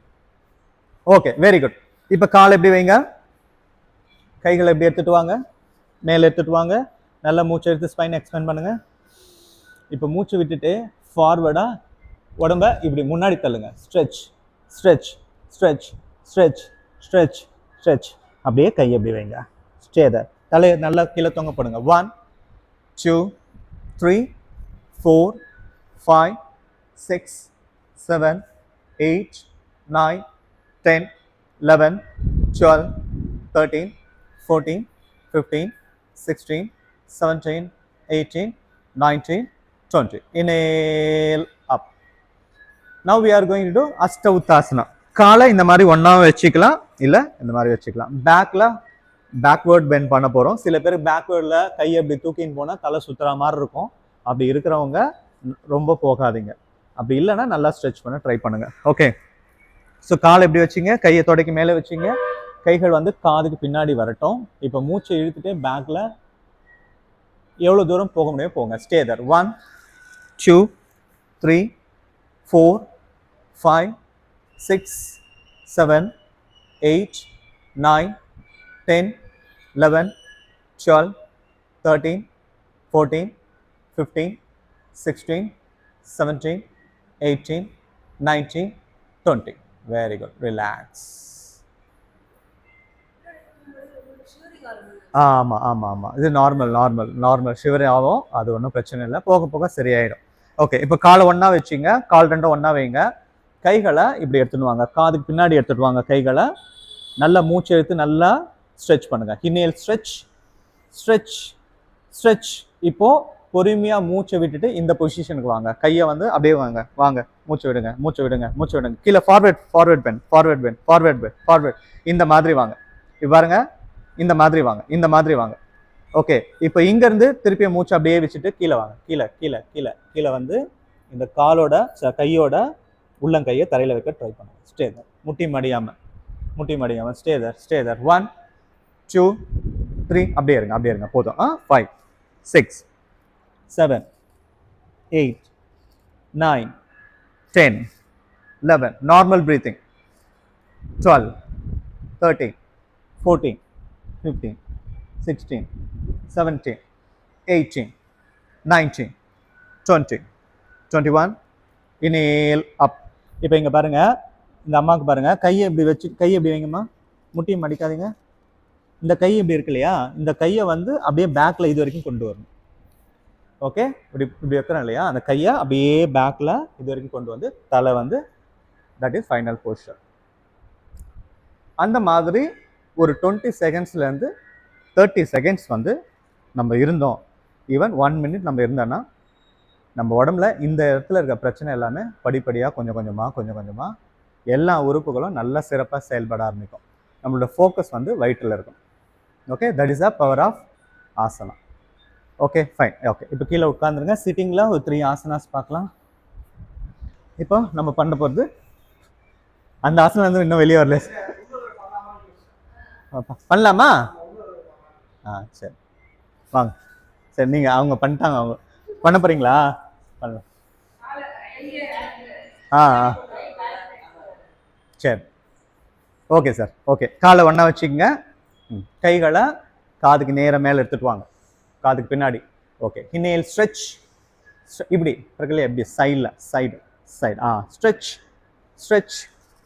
Okay, very good. இப்போ கால் எப்படி வைங்க. கைகளை எப்படி எடுத்துட்டு வாங்க. மேலே எடுத்துட்டு வாங்க. நல்லா மூச்சை எடுத்து ஸ்பைன் எக்ஸ்பேண்ட் பண்ணுங்க. இப்போ மூச்சு விட்டுட்டு ஃபார்வர்டா உடம்ப இப்படி முன்னாடி தள்ளுங்க. Stretch stretch stretch stretch stretch stretch. அப்படியே கை எப்படி வைங்க. Stay there. தலையை நல்லா கீழே தொங்க போடுங்க. 1 2 3 4 5 6 7 8 9 10 11 12 13 14 15 16 17 18 19 20. Inhale up. Now we are going to do Ashtavuttasana. காலை இந்த மாதிரி ஒன்றா வச்சுக்கலாம், இல்லை இந்த மாதிரி வச்சுக்கலாம். பேக்கில் பேக்வேர்ட் பெண்ட் பண்ண போகிறோம். சில பேர் பேக்வேர்டில் கையை இப்படி தூக்கின்னு போனால் தலை சுற்றுற மாதிரி இருக்கும். அப்படி இருக்கிறவங்க ரொம்ப போகாதீங்க. அப்படி இல்லைன்னா நல்லா ஸ்ட்ரெச் பண்ண ட்ரை பண்ணுங்க. ஓகே, ஸோ காலை எப்படி வச்சிங்க, கையை தொடைக்கு மேலே வச்சிங்க. கைகள் வந்து காதுக்கு பின்னாடி வரட்டும். இப்போ மூச்சை இழுத்துட்டு பேக்கில் எவ்வளோ தூரம் போக முடியும் போங்க. Stay there. 1 2 3 4 5 6 7 8 9 10 11 12 13 14 15 16 17 18 19 20. Very good. Relax. ஆமாம் இது நார்மல் ஷிவரே ஆகும். அது ஒன்றும் பிரச்சனை இல்லை, போக போக சரியாயிடும். ஓகே, இப்போ காலை ஒன்றா வச்சுங்க. கால் ரெண்டும் ஒன்றா வைங்க. கைகளை இப்படி எடுத்துட்டு வாங்க. காதுக்கு பின்னாடி எடுத்துட்டு வாங்க. கைகளை நல்லா மூச்சு எடுத்து நல்லா ஸ்ட்ரெச் பண்ணுங்க. Inhale stretch stretch stretch. இப்போ பொறுமையா மூச்சை விட்டுட்டு இந்த பொசிஷனுக்கு வாங்க. கையை வந்து அப்படியே வாங்க. மூச்சு விடுங்க. கீழே ஃபார்வர்ட் பெண்ட். இந்த மாதிரி வாங்க. இப்போ பாருங்க, இந்த மாதிரி வாங்க. ஓகே, இப்போ இங்கேருந்து திருப்பி மூச்சு அப்படியே வச்சுட்டு கீழே வாங்க. கீழே கீழே கீழே கீழே வந்து இந்த காலோட கையோட உள்ளங்கையை தரையில் வைக்க ட்ரை பண்ணுங்க. ஸ்டே தர், முட்டி மடியாமல் ஸ்டே தர் 1 2 3 அப்படியே இருங்க போதும். 5 6 7 8 9 10 11 நார்மல் பிரீத்திங் 12 13 14 15 16 17 18 19 20 21 inhale up. இப்போ இங்க பாருங்க, இந்த அம்மாவுக்கு பாருங்க, கையை இப்படி வச்சு, கையை இப்படி வைங்கம்மா, முட்டியும் மடிக்காதீங்க. இந்த கை இப்படி இருக்கு இல்லையா, இந்த கையை வந்து அப்படியே பேக்ல இது வரைக்கும் கொண்டு வரணும். ஓகே, இப்படி இப்படி வைக்கிறோம் இல்லையா, அந்த கையை அப்படியே பேக்ல இது வரைக்கும் கொண்டு வந்து தலை வந்து தட் இஸ் ஃபைனல் போஸ்டர். அந்த மாதிரி ஒரு 20 செகண்ட்ஸ்லேருந்து 30 செகண்ட்ஸ் வந்து நம்ம இருந்தோம். ஈவன் 1 மினிட் நம்ம இருந்தோன்னா நம்ம உடம்புல இந்த இடத்துல இருக்க பிரச்சனை எல்லாமே படிப்படியாக கொஞ்சம் கொஞ்சமாக எல்லா உறுப்புகளும் நல்லா சிறப்பாக செயல்பட ஆரம்பிக்கும். நம்மளோட ஃபோக்கஸ் வந்து வயிற்றில் இருக்கும். Okay, that is a power of asana. Okay fine. Okay, இப்போ கீழே உட்காந்துருங்க. சிட்டிங்கில் ஒரு 3 ஆசனாஸ் பார்க்கலாம். இப்போ நம்ம பண்ண போகிறது அந்த ஆசனம் வந்து இன்னும் வெளியே வரல. பண்ணலாமா? சரி வாங்க. சரி, நீங்கள் அவங்க பண்ணிட்டாங்க, அவங்க பண்ண போகிறீங்களா? பண்ணலாம். சரி, ஓகே சார். ஓகே, காலை ஒன்றா வச்சுக்கோங்க. கைகளை காதுக்கு நேரம் மேலே எடுத்துகிட்டு வாங்க, காதுக்கு பின்னாடி. Okay, inhale stretch. இப்படி இருக்குல்லையா, எப்படி சைடு ஸ்ட்ரெச்.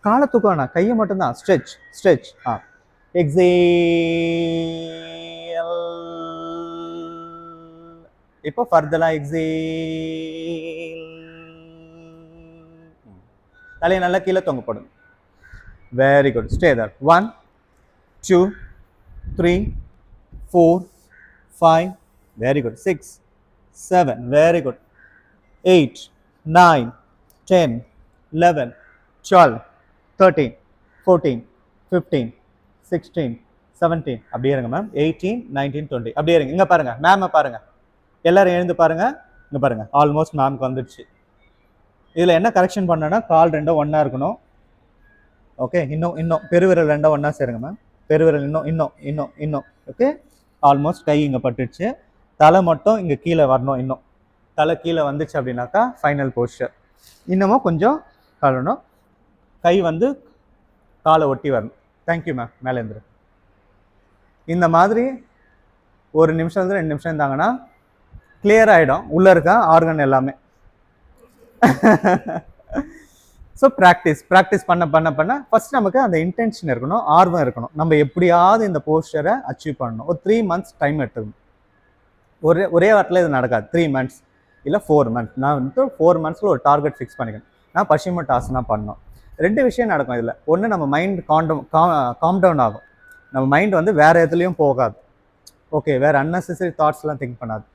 காலை தூக்க வேணாம், கையை மட்டும்தான். ஸ்ட்ரெச். எக்ஸேல். இப்போ ஃபர்தரா எக்ஸேல். தலையை நல்லா கீழே தொங்க போடுங்க. Very good. ஸ்டே தர். 1 2 3 4 5 வெரி குட். 6 7 very good. 8 9 10 11 12 13 14 15 16 17 அப்படியே இருங்க மேம். 18 19 20 அப்படியே இருங்க. இங்கே பாருங்க, மேமை பாருங்க, எல்லாரும் எழுந்து பாருங்க. இங்கே பாருங்க, ஆல்மோஸ்ட் மேம்க்கு வந்துடுச்சு. இதில் என்ன கரெக்ஷன் பண்ணோன்னா, கால் ரெண்டும் ஒன்றா இருக்கணும். ஓகே, இன்னும் பெருவிரல் ரெண்டும் ஒன்றா சேருங்க மேம். பெருவிரல் இன்னும். ஓகே, ஆல்மோஸ்ட் கை இங்கே பட்டுடுச்சு. தலை மட்டும் இங்கே கீழே வரணும். இன்னும் தலை கீழே வந்துச்சு அப்படின்னாக்கா ஃபைனல் போஸ்டர். இன்னமும் கொஞ்சம் கழணும், கை வந்து காலை ஒட்டி வரணும். Thank you ma'am. மேலே இருந்துரு. இந்த மாதிரி 1 நிமிஷத்துலேருந்து 2 நிமிஷம் இருந்தாங்கன்னா கிளியர் ஆகிடும் உள்ளே இருக்க ஆர்கன் எல்லாமே. ஸோ ப்ராக்டிஸ் பண்ண ஃபர்ஸ்ட் நமக்கு அந்த இன்டென்ஷன் இருக்கணும், ஆர்வம் இருக்கணும். நம்ம எப்படியாவது இந்த போஸ்டரை அச்சீவ் பண்ணணும். ஒரு 3 மந்த்ஸ் டைம் எடுத்துக்கணும். ஒரே வாரத்தில் இது நடக்காது. 3 மந்த்ஸ் இல்லை 4 மந்த்ஸ். நான் வந்து 4 மந்த்ஸில் ஒரு டார்கெட் ஃபிக்ஸ் பண்ணிக்கணும். நான் பஷ்சிமோட்டாசனா பண்ணணும். 2 விஷயம் நடக்கும் இதில். ஒன்று, நம்ம மைண்ட் காம் டவுன் ஆகும். நம்ம மைண்ட் வந்து வேறு எதுலேயும் போகாது. ஓகே, வேறு அன்னெசரி தாட்ஸ்லாம் திங்க் பண்ணாது.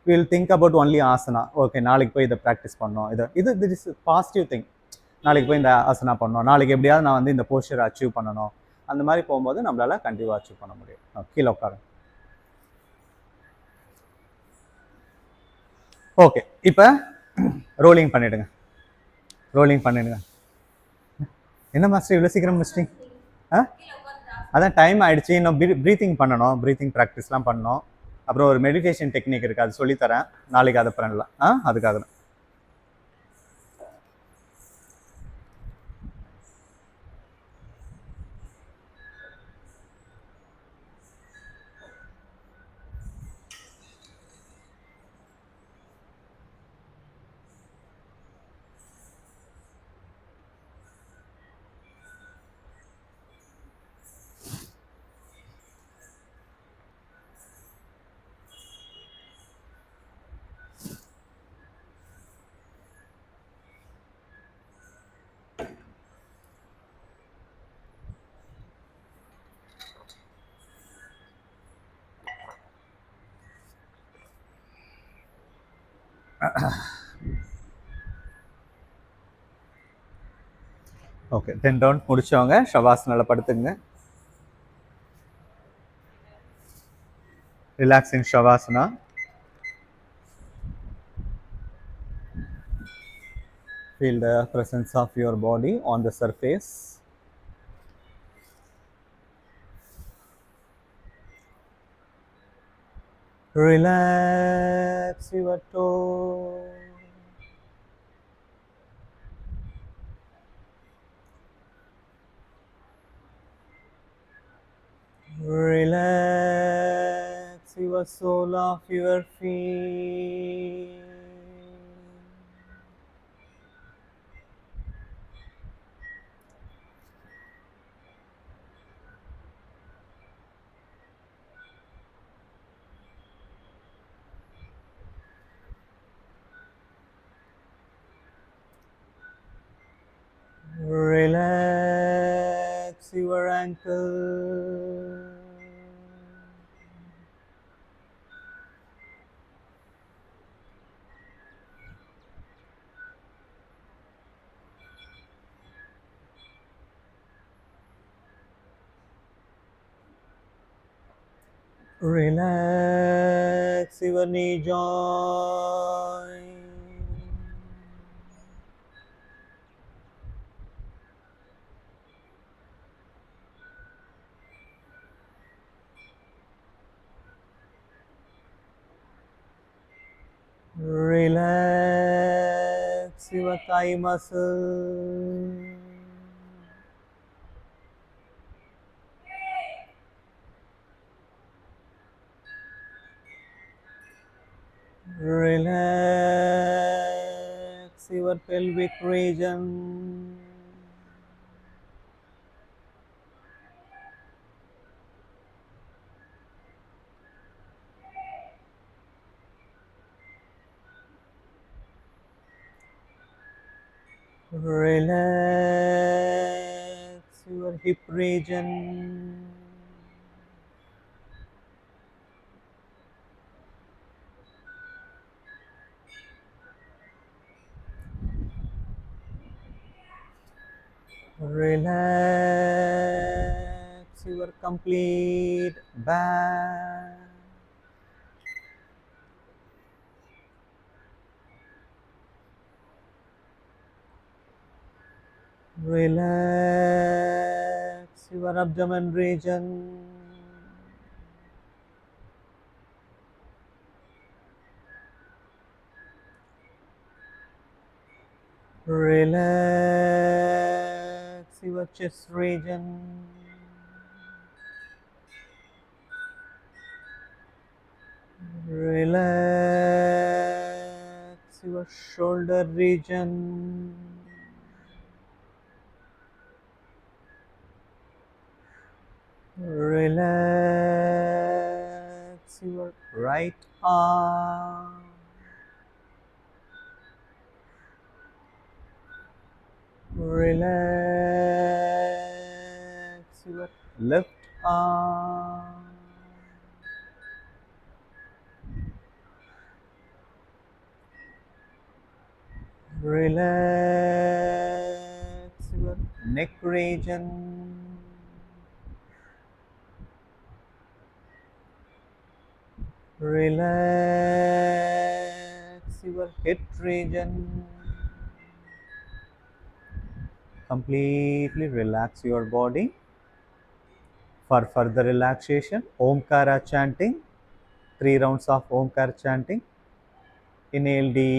Will think about only asana. Okay, நாளைக்கு போய் இதை ப்ராக்டிஸ் பண்ணோம். இது இஸ் பாசிட்டிவ் திங். நாளைக்கு போய் இந்த ஆசனா பண்ணோம், நாளைக்கு எப்படியாவது நான் வந்து இந்த போஸ்டரை அச்சீவ் பண்ணணும். அந்த மாதிரி போகும்போது நம்மளால கண்டிப்பாக அச்சீவ் பண்ண முடியும். கீழே உட்காரு. ஓகே, இப்போ ரோலிங் பண்ணிடுங்க. என்ன மாஸ்டர் இவ்வளோ சீக்கிரம் முடிச்சிட்டிங்க? அதான் டைம் ஆகிடுச்சு. இன்னும் ப்ரீத்திங் பண்ணணும், ப்ரீத்திங் ப்ராக்டிஸ்லாம் பண்ணணும். அப்புறம் ஒரு மெடிடேஷன் டெக்னிக் இருக்குது, அது சொல்லித்தரேன். நாளைக்கு அதை பண்ணலாம். அதுக்காக தான். ஓகே, 10 ரவுண்ட் முடிச்சவங்க ஷவாசனால படுத்துங்க. Relax in Shavasana. Feel the presence of your body on the surface. Relax your toe. Relax your sole of your feet. Relax your ankle. Relax your knee joint. Relax your thigh muscle. Relax your pelvic region. Relax your hip region. Relax your complete back. Relax your abdomen region. Relax your chest region. Relax your shoulder region. Relax your right arm. Relax your left arm. Relax your neck region. Relax your head region. Completely relax your body. For further relaxation, Omkara chanting, 3 rounds of Omkara chanting. Inhale deeply,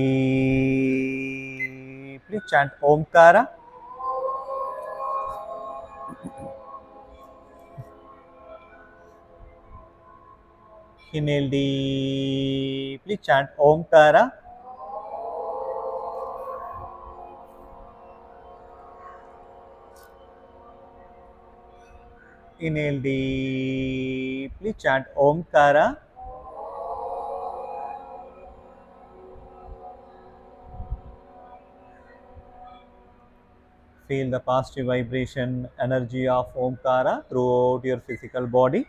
chant Omkara. Inhale deeply, chant Omkara. Inhale deeply, chant Omkara. Feel the positive vibration energy of Omkara throughout your physical body.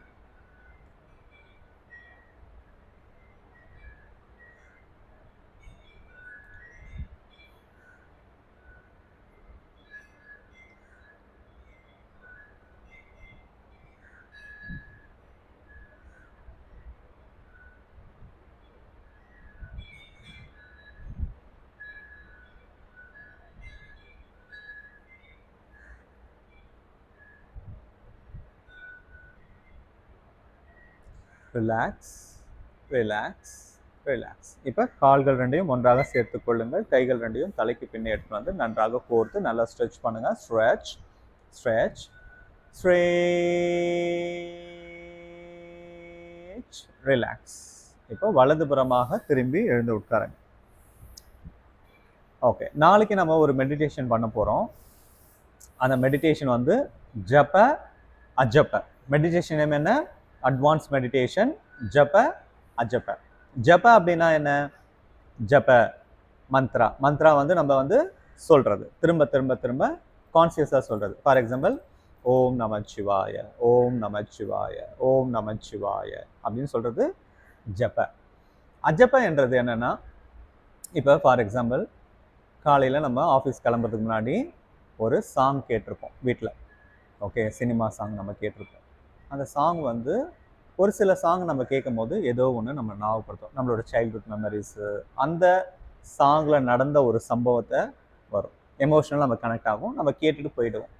Relax, relax, relax. இப்போ கால்கள் ரெண்டையும் ஒன்றாக சேர்த்து கொள்ளுங்கள். கைகள் ரெண்டையும் தலைக்கு பின்னே எடுத்து வந்து நன்றாக கோர்த்து நல்லா ஸ்ட்ரெச் பண்ணுங்க. Stretch, stretch, stretch, relax. இப்போ வலதுபுறமாக திரும்பி எழுந்து உட்காருங்க. ஓகே, நாளைக்கு நம்ம ஒரு மெடிடேஷன் பண்ண போகிறோம். அந்த மெடிடேஷன் வந்து ஜப அஜப. மெடிடேஷன் நேம் என்ன? அட்வான்ஸ் மெடிடேஷன் ஜப அஜப. ஜப அப்படின்னா என்ன? ஜப மந்த்ரா. மந்த்ரா வந்து நம்ம வந்து சொல்றது, திரும்ப திரும்ப திரும்ப கான்சியஸாக சொல்றது. ஃபார் எக்ஸாம்பிள், ஓம் நமச்சிவாய, ஓம் நமச்சிவாய, ஓம் நமச்சிவாய அப்படின்னு சொல்றது ஜப. அஜப என்றது என்னன்னா, இப்போ ஃபார் எக்ஸாம்பிள் காலையில் நம்ம ஆஃபீஸ் கிளம்புறதுக்கு முன்னாடி ஒரு சாங் கேட்டிருப்போம் வீட்டில். ஓகே, சினிமா சாங் நம்ம கேட்டிருப்போம். அந்த சாங் வந்து ஒரு சில சாங் நம்ம கேட்கும் போது ஏதோ ஒன்று நம்ம ஞாபகப்படுத்தும், நம்மளோட சைல்ட்ஹுட் மெமரிஸு. அந்த சாங்கில் நடந்த ஒரு சம்பவத்தை வரும், எமோஷனல் நம்ம கனெக்ட் ஆகும், நம்ம கேட்டுட்டு போயிடுவோம்.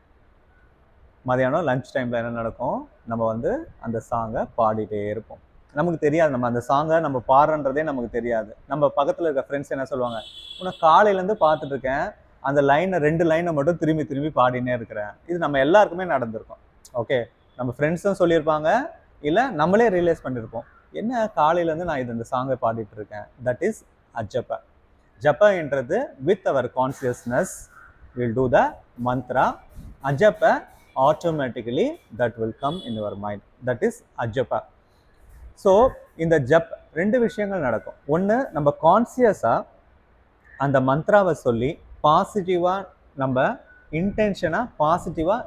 மதியானம் லஞ்ச் டைமில் என்ன நடக்கும்? நம்ம வந்து அந்த சாங்கை பாடிட்டே இருப்போம். நமக்கு தெரியாது, நம்ம அந்த சாங்கை நம்ம பாடுறன்றதே நமக்கு தெரியாது. நம்ம பக்கத்தில் இருக்க ஃப்ரெண்ட்ஸ் என்ன சொல்லுவாங்க, உன்னை காலையிலேருந்து பார்த்துட்டு இருக்கேன், அந்த லைனை 2 லைனை மட்டும் திரும்பி திரும்பி பாடினே இருக்கிறேன். இது நம்ம எல்லாருக்குமே நடந்திருக்கும். ஓகே, நம்ம ஃப்ரெண்ட்ஸும் சொல்லியிருப்பாங்க, இல்லை நம்மளே ரியலைஸ் பண்ணியிருப்போம், என்ன காலையிலேருந்து நான் இந்த சாங்கை பாடிட்டு இருக்கேன். That is ajapa. ஜப என்றது with our consciousness will do the mantra. Ajapa automatically that will come in your mind. That is ajapa. So இந்த ஜப் 2 விஷயங்கள் நடக்கும். ஒன்று, நம்ம கான்சியஸாக அந்த மந்த்ராவை சொல்லி பாசிட்டிவாக நம்ம இன்டென்ஷனாக பாசிட்டிவாக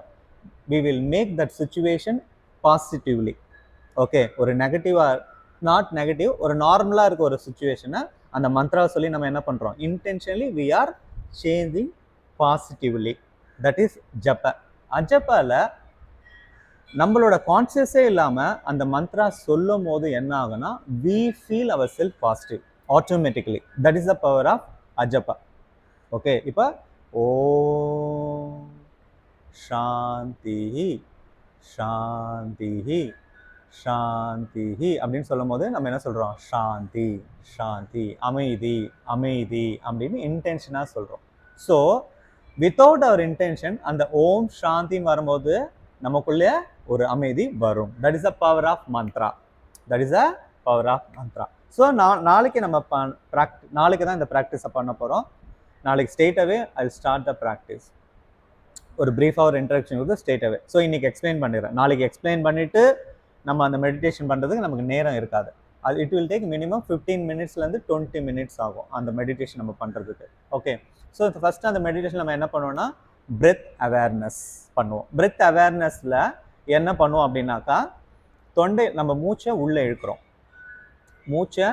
we will make that situation positively. Okay, ஒரு நெகட்டிவாக, நாட் நெகட்டிவ், ஒரு நார்மலாக இருக்க ஒரு சுச்சுவேஷனை அந்த மந்த்ராவை சொல்லி நம்ம என்ன பண்ணுறோம், intentionally we are changing positively. that is ஜப்ப. அஜப்பால நம்மளோட கான்சியஸே இல்லாமல் அந்த மந்த்ரா சொல்லும் போது என்ன ஆகுனா, we feel ourselves positive automatically. that is the power of Ajappa. Okay, இப்போ ஓம் சாந்தி சாந்தி சாந்தி அப்படின்னு சொல்லும் போது நம்ம என்ன சொல்கிறோம், சாந்தி சாந்தி, அமைதி அமைதி அப்படின்னு இன்டென்ஷனாக சொல்கிறோம். ஸோ வித்தவுட் அவர் இன்டென்ஷன் அந்த ஓம் சாந்தின்னு வரும்போது நமக்குள்ளே ஒரு அமைதி வரும். That is a power of mantra. That is a power of mantra. So நாளைக்கு நம்ம நாளைக்கு தான் இந்த ப்ராக்டிஸை பண்ண போகிறோம். நாளைக்கு ஸ்ட்ரெயிட்டாகவே I will start the practice. ஒரு ப்ரீஃபாக ஒரு இன்ட்ரடக்ஷன் கொடுத்து ஸ்ட்ரெயிட்டாகவே. ஸோ இன்றைக்கி எக்ஸ்பிளைன் பண்ணிடுறேன். நாளைக்கு எக்ஸ்பிளைன் பண்ணிவிட்டு நம்ம அந்த மெடிடேஷன் பண்ணுறதுக்கு நமக்கு நேரம் இருக்காது. அது it will take minimum 15 மினிட்ஸ்லேருந்து 20 minutes ஆகும் அந்த மெடிடேஷன் நம்ம பண்ணுறதுக்கு. ஓகே, ஸோ ஃபஸ்ட்டு அந்த மெடிடேஷன் நம்ம என்ன பண்ணுவோம்னா பிரெத் அவேர்னஸ் பண்ணுவோம். பிரெத் அவேர்னஸில் என்ன பண்ணுவோம் அப்படின்னாக்கா, தொண்டை நம்ம மூச்சை உள்ளே இழுக்கிறோம். மூச்சை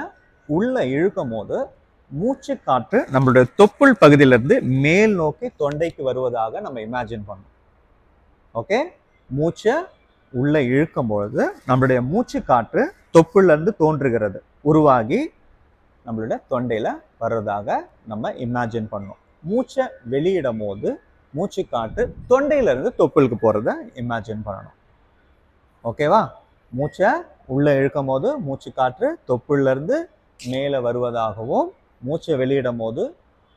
உள்ளே இழுக்கும் போது மூச்சு காற்று நம்மளுடைய தொப்புள் பகுதியிலிருந்து மேல் நோக்கி தொண்டைக்கு வருவதாக நம்ம இமேஜின் பண்ணோம். ஓகே, மூச்சை உள்ளே இழுக்கும் பொழுது நம்மளுடைய மூச்சு காற்று தொப்புள்லேருந்து தோன்றுகிறது, உருவாகி நம்மளுடைய தொண்டையில் வர்றதாக நம்ம இமேஜின் பண்ணோம். மூச்சை வெளியிடும் போது மூச்சு காற்று தொண்டையிலேருந்து தொப்புளுக்கு போகிறத இமேஜின் பண்ணணும். ஓகேவா? மூச்சை உள்ளே இழுக்கும் போது மூச்சு காற்று தொப்புள்லேருந்து மேலே வருவதாகவும், மூச்சை வெளியிடும் போது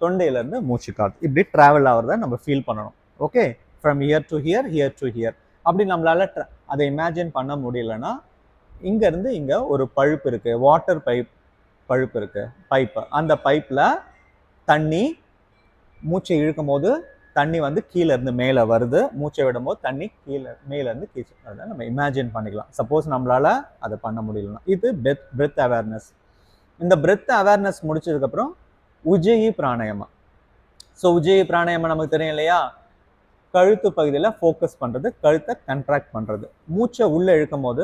தொண்டையிலேருந்து மூச்சு காற்று இப்படி ட்ராவல் ஆகிறத நம்ம ஃபீல் பண்ணணும். Okay, from here to hear, here to hear. அப்படி நம்மளால் அதை இமேஜின் பண்ண முடியலன்னா, இங்கேருந்து இங்கே ஒரு பழுப்பு இருக்குது, வாட்டர் பழுப்பு இருக்குது, பைப்பு. அந்த பைப்பில் தண்ணி மூச்சை இழுக்கும் போது தண்ணி வந்து கீழே இருந்து மேலே வருது, மூச்சை விடும் போது தண்ணி மேலேருந்து கீழே வருது நம்ம இமேஜின் பண்ணிக்கலாம். சப்போஸ் நம்மளால் அதை பண்ண முடியலன்னா. இது பிரெத் அவேர்னஸ். இந்த பிரெத் அவேர்னஸ் முடிச்சதுக்கப்புறம் உஜ்ஜயி பிராணாயாமம். ஸோ உஜ்ஜயி பிராணாயாமம் நமக்கு தெரியும் இல்லையா, கழுத்து பகுதியில் ஃபோக்கஸ் பண்ணுறது, கழுத்தை கண்ட்ராக்ட் பண்ணுறது. மூச்சை உள்ளே இழுக்கும் போது,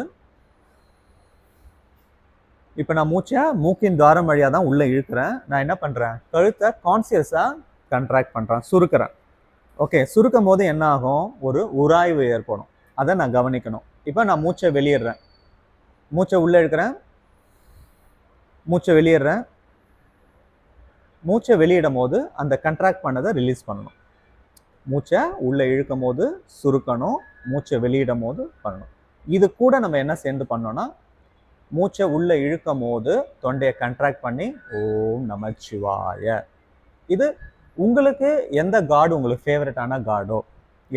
இப்போ நான் மூச்சை மூக்கின் துவாரம் வழியாக தான் உள்ளே இழுக்கிறேன். நான் என்ன பண்ணுறேன், கழுத்தை கான்சியஸாக கண்ட்ராக்ட் பண்ணுறேன், சுருக்கிறேன். ஓகே, சுருக்கும் போது என்ன ஆகும், ஒரு உராய்வு ஏற்படும், அதை நான் கவனிக்கணும். இப்போ நான் மூச்சை வெளியிடுறேன், மூச்சை உள்ளே இழுக்கிறேன், மூச்சை வெளியிடுறேன். மூச்சை வெளியிடும் போது அந்த கண்ட்ராக்ட் பண்ணதை ரிலீஸ் பண்ணணும். மூச்சை உள்ளே இழுக்கும் போது சுருக்கணும், மூச்சை வெளியிடும் போது பண்ணணும். இது கூட நம்ம என்ன சேர்ந்து பண்ணோம்னா மூச்சை உள்ள இழுக்கும் போது தொண்டையை கண்ட்ராக்ட் பண்ணி ஓம் நமச்சிவாய. இது உங்களுக்கு எந்த காடு உங்களுக்கு ஃபேவரட்டான காடோ,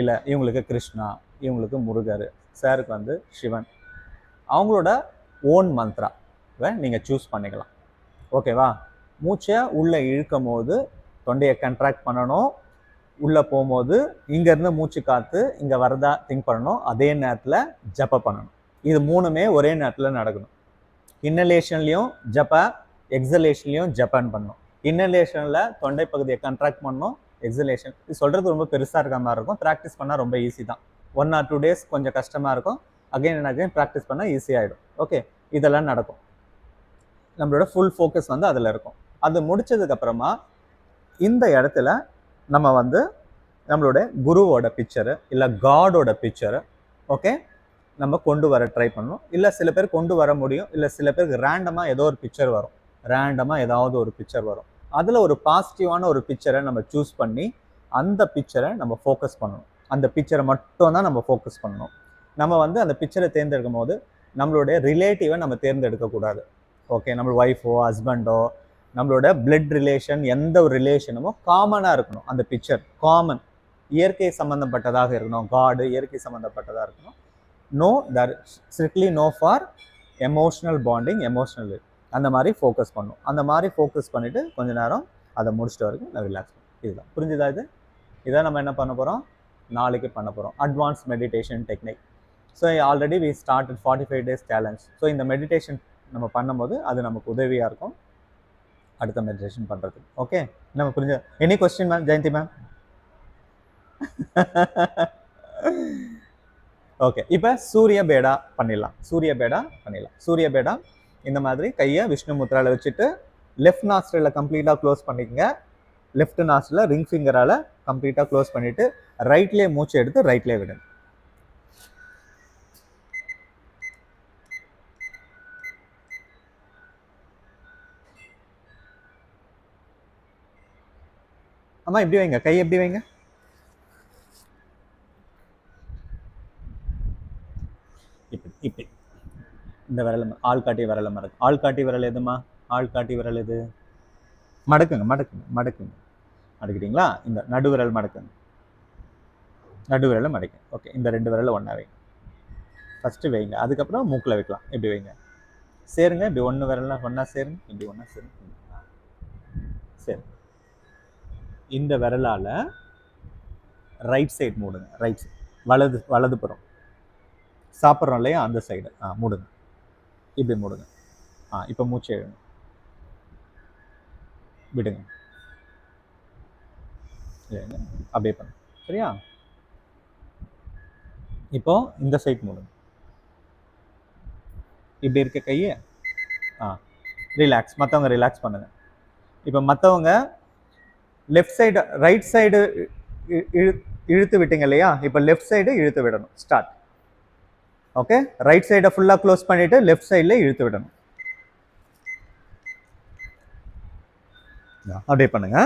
இல்லை இவங்களுக்கு கிருஷ்ணா, இவங்களுக்கு முருகர், சாருக்கு வந்து சிவன், அவங்களோட ஓன் மந்த்ராவை நீங்கள் சூஸ் பண்ணிக்கலாம். ஓகேவா? மூச்சை உள்ளே இழுக்கும் போது தொண்டையை கண்ட்ராக்ட் பண்ணணும், உள்ளே போகும்போது இங்கேருந்து மூச்சு காற்று இங்கே வரதா திங்க் பண்ணணும், அதே நேரத்தில் ஜப்ப பண்ணணும். இது மூணுமே ஒரே நேரத்தில் நடக்கணும். இன்னலேஷன்லேயும் ஜப்ப, எக்ஸலேஷன்லேயும் ஜப்பான் பண்ணணும். இன்னலேஷனில் தொண்டை பகுதியை கண்ட்ராக்ட் பண்ணணும், எக்ஸலேஷன் இது சொல்கிறது ரொம்ப பெருசாக இருக்க மாதிரி இருக்கும். ப்ராக்டிஸ் பண்ணால் ரொம்ப ஈஸி தான். 1 or 2 days கொஞ்சம் கஷ்டமாக இருக்கும். அகைன் அண்ட் அகைன் ப்ராக்டிஸ் பண்ணால் ஈஸியாகிடும். ஓகே, இதெல்லாம் நடக்கும். நம்மளோட ஃபுல் ஃபோக்கஸ் வந்து அதில் இருக்கும். அது முடிச்சதுக்கப்புறமா இந்த இடத்துல நம்ம வந்து நம்மளோட குருவோட பிக்சரு இல்லை காடோட பிக்சரு ஓகே நம்ம கொண்டு வர ட்ரை பண்ணணும். இல்லை சில பேர் கொண்டு வர முடியும், இல்லை சில பேருக்கு ரேண்டமாக ஏதோ ஒரு பிக்சர் வரும், ரேண்டமாக ஏதாவது ஒரு பிக்சர் வரும். அதில் ஒரு பாசிட்டிவான ஒரு பிக்சரை நம்ம சூஸ் பண்ணி அந்த பிக்சரை நம்ம ஃபோக்கஸ் பண்ணணும். அந்த பிக்சரை மட்டும் தான் நம்ம ஃபோக்கஸ் பண்ணணும். நம்ம வந்து அந்த பிக்சரை தேர்ந்தெடுக்கும் போது நம்மளுடைய ரிலேட்டிவை நம்ம தேர்ந்தெடுக்கக்கூடாது. ஓகே, நம்ம ஒய்ஃபோ ஹஸ்பண்டோ நம்மளோட பிளட் ரிலேஷன் எந்த ஒரு ரிலேஷனுமோ காமனாக இருக்கணும். அந்த பிக்சர் காமன், இயற்கை சம்மந்தப்பட்டதாக இருக்கணும், காடு இயற்கை சம்மந்தப்பட்டதாக இருக்கணும். நோ தர் strictly no for emotional bonding, emotional அந்த மாதிரி ஃபோக்கஸ் பண்ணணும். அந்த மாதிரி ஃபோக்கஸ் பண்ணிவிட்டு கொஞ்ச நேரம் அதை முடிச்சுட்டு வரைக்கும் நான் ரிலாக்ஸ் பண்ணும். இதுதான் புரிஞ்சுதா? இதான் நம்ம என்ன பண்ண போகிறோம், நாளைக்கு பண்ண போகிறோம். Advance meditation technique. So already we started 45 days challenge. So இந்த மெடிடேஷன் நம்ம பண்ணும்போது அது நமக்கு உதவியாக இருக்கும் அடுத்த மெடிடேஷன் பண்ணுறதுக்கு. ஓகே, நம்ம புரிஞ்ச any question ma'am? Jayanthi ma'am? Okay, இப்போ சூரிய பேடா பண்ணிடலாம். சூரிய பேடா இந்த மாதிரி கையை விஷ்ணு முத்ராவில் வச்சுட்டு லெஃப்ட் நாஸ்ட்ரலில் கம்ப்ளீட்டாக க்ளோஸ் பண்ணிக்கங்க. லெஃப்ட் நாஸ்ட்ரலில் ரிங் ஃபிங்கரால் கம்ப்ளீட்டாக க்ளோஸ் பண்ணிவிட்டு ரைட்லேயே மூச்சு எடுத்து ரைட்லேயே விடுங்க. அம்மா இப்படி வைங்க, கை எப்படி வைங்க. இப்படி இந்த விரல் ஆள்காட்டி விரலை மடக்கு. ஆள்காட்டி விரல் எதுமா? ஆள்காட்டி விரல் எது? மடக்குங்க. மடக்கிட்டீங்களா? இந்த நடுவிரல் மடக்குங்க, நடுவிரலை மடக்கு. ஓகே, இந்த 2 விரலை ஒன்றா வைங்க. ஃபஸ்ட்டு வைங்க, அதுக்கப்புறம் மூக்கில் வைக்கலாம். இப்படி வைங்க, சேருங்க. இப்படி 1 விரலாம் ஒன்றா சேருங்க. இப்படி ஒன்றா சேருங்க. சரி, இந்த விரலால் ரைட் சைடு மூடுங்க. ரைட் சைடு வலதுபுறம் சாப்பிட்றோம் இல்லையா, அந்த சைடு மூடுங்க. இப்படி மூடுங்க. இப்போ மூச்சு எழுங்க, விடுங்க, அப்படியே பண்ணு. சரியா? இப்போ இந்த சைட் மூடுங்க. இப்படி இருக்க கையை ரிலாக்ஸ். மற்றவங்க ரிலாக்ஸ் பண்ணுங்க. இப்போ மற்றவங்க லெஃப்ட் சைடு ரைட் சைடு இழுத்து விட்டீங்க இல்லையா, இப்போ லெஃப்ட் சைடு இழுத்து விடணும். ஸ்டார்ட். ஓகே, ரைட் சைடை ஃபுல்லாக க்ளோஸ் பண்ணிவிட்டு லெஃப்ட் சைடில் இழுத்து விடணும். அப்படியே பண்ணுங்க.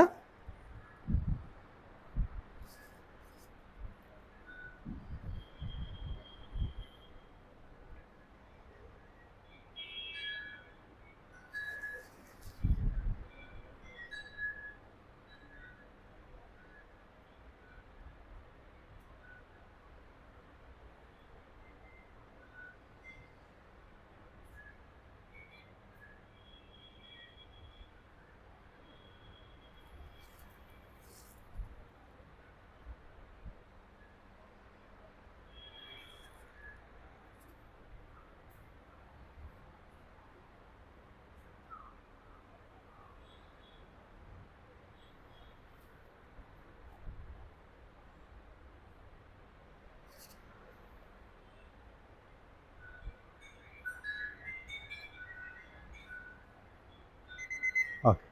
Okay,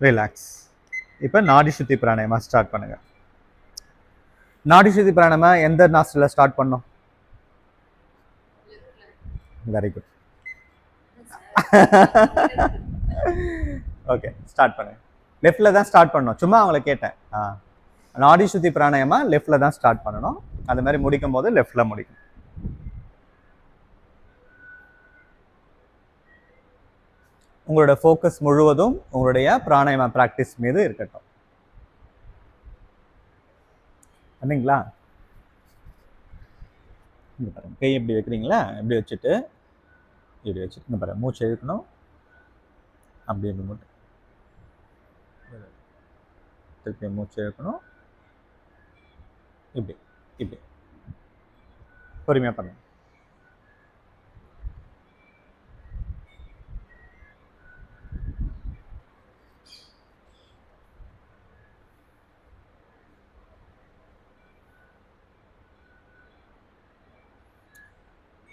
relax. இப்போ நாடி சுத்தி பிராணாயமா ஸ்டார்ட் பண்ணுங்க. நாடி சுத்தி பிராணாயமா எந்த நாஸ்ட்ரலில் ஸ்டார்ட் பண்ணோம்? Very good. ஓகே, ஸ்டார்ட் பண்ணுங்க. லெஃப்டில் தான் ஸ்டார்ட் பண்ணணும். சும்மா அவங்கள கேட்டேன். நாடி சுத்தி பிராணாயமா லெஃப்டில் தான் ஸ்டார்ட் பண்ணணும். அது மாதிரி முடிக்கும் போது லெஃப்டில் முடிக்கும். உங்களோட ஃபோக்கஸ் முழுவதும் உங்களுடைய பிராணாயாம ப்ராக்டிஸ் மீது இருக்கட்டும். பண்ணீங்களா? இங்கே பாருங்க, கை எப்படி வைக்கிறீங்களா, எப்படி வச்சுட்டு இப்படி வச்சுட்டு இங்கே பாருங்க, மூச்சு இழுக்கணும், அப்படி எப்படி மட்டும் திருப்பி மூச்சு இழுக்கணும், இப்படி இப்படி பொறுமையாக பண்ணுங்க.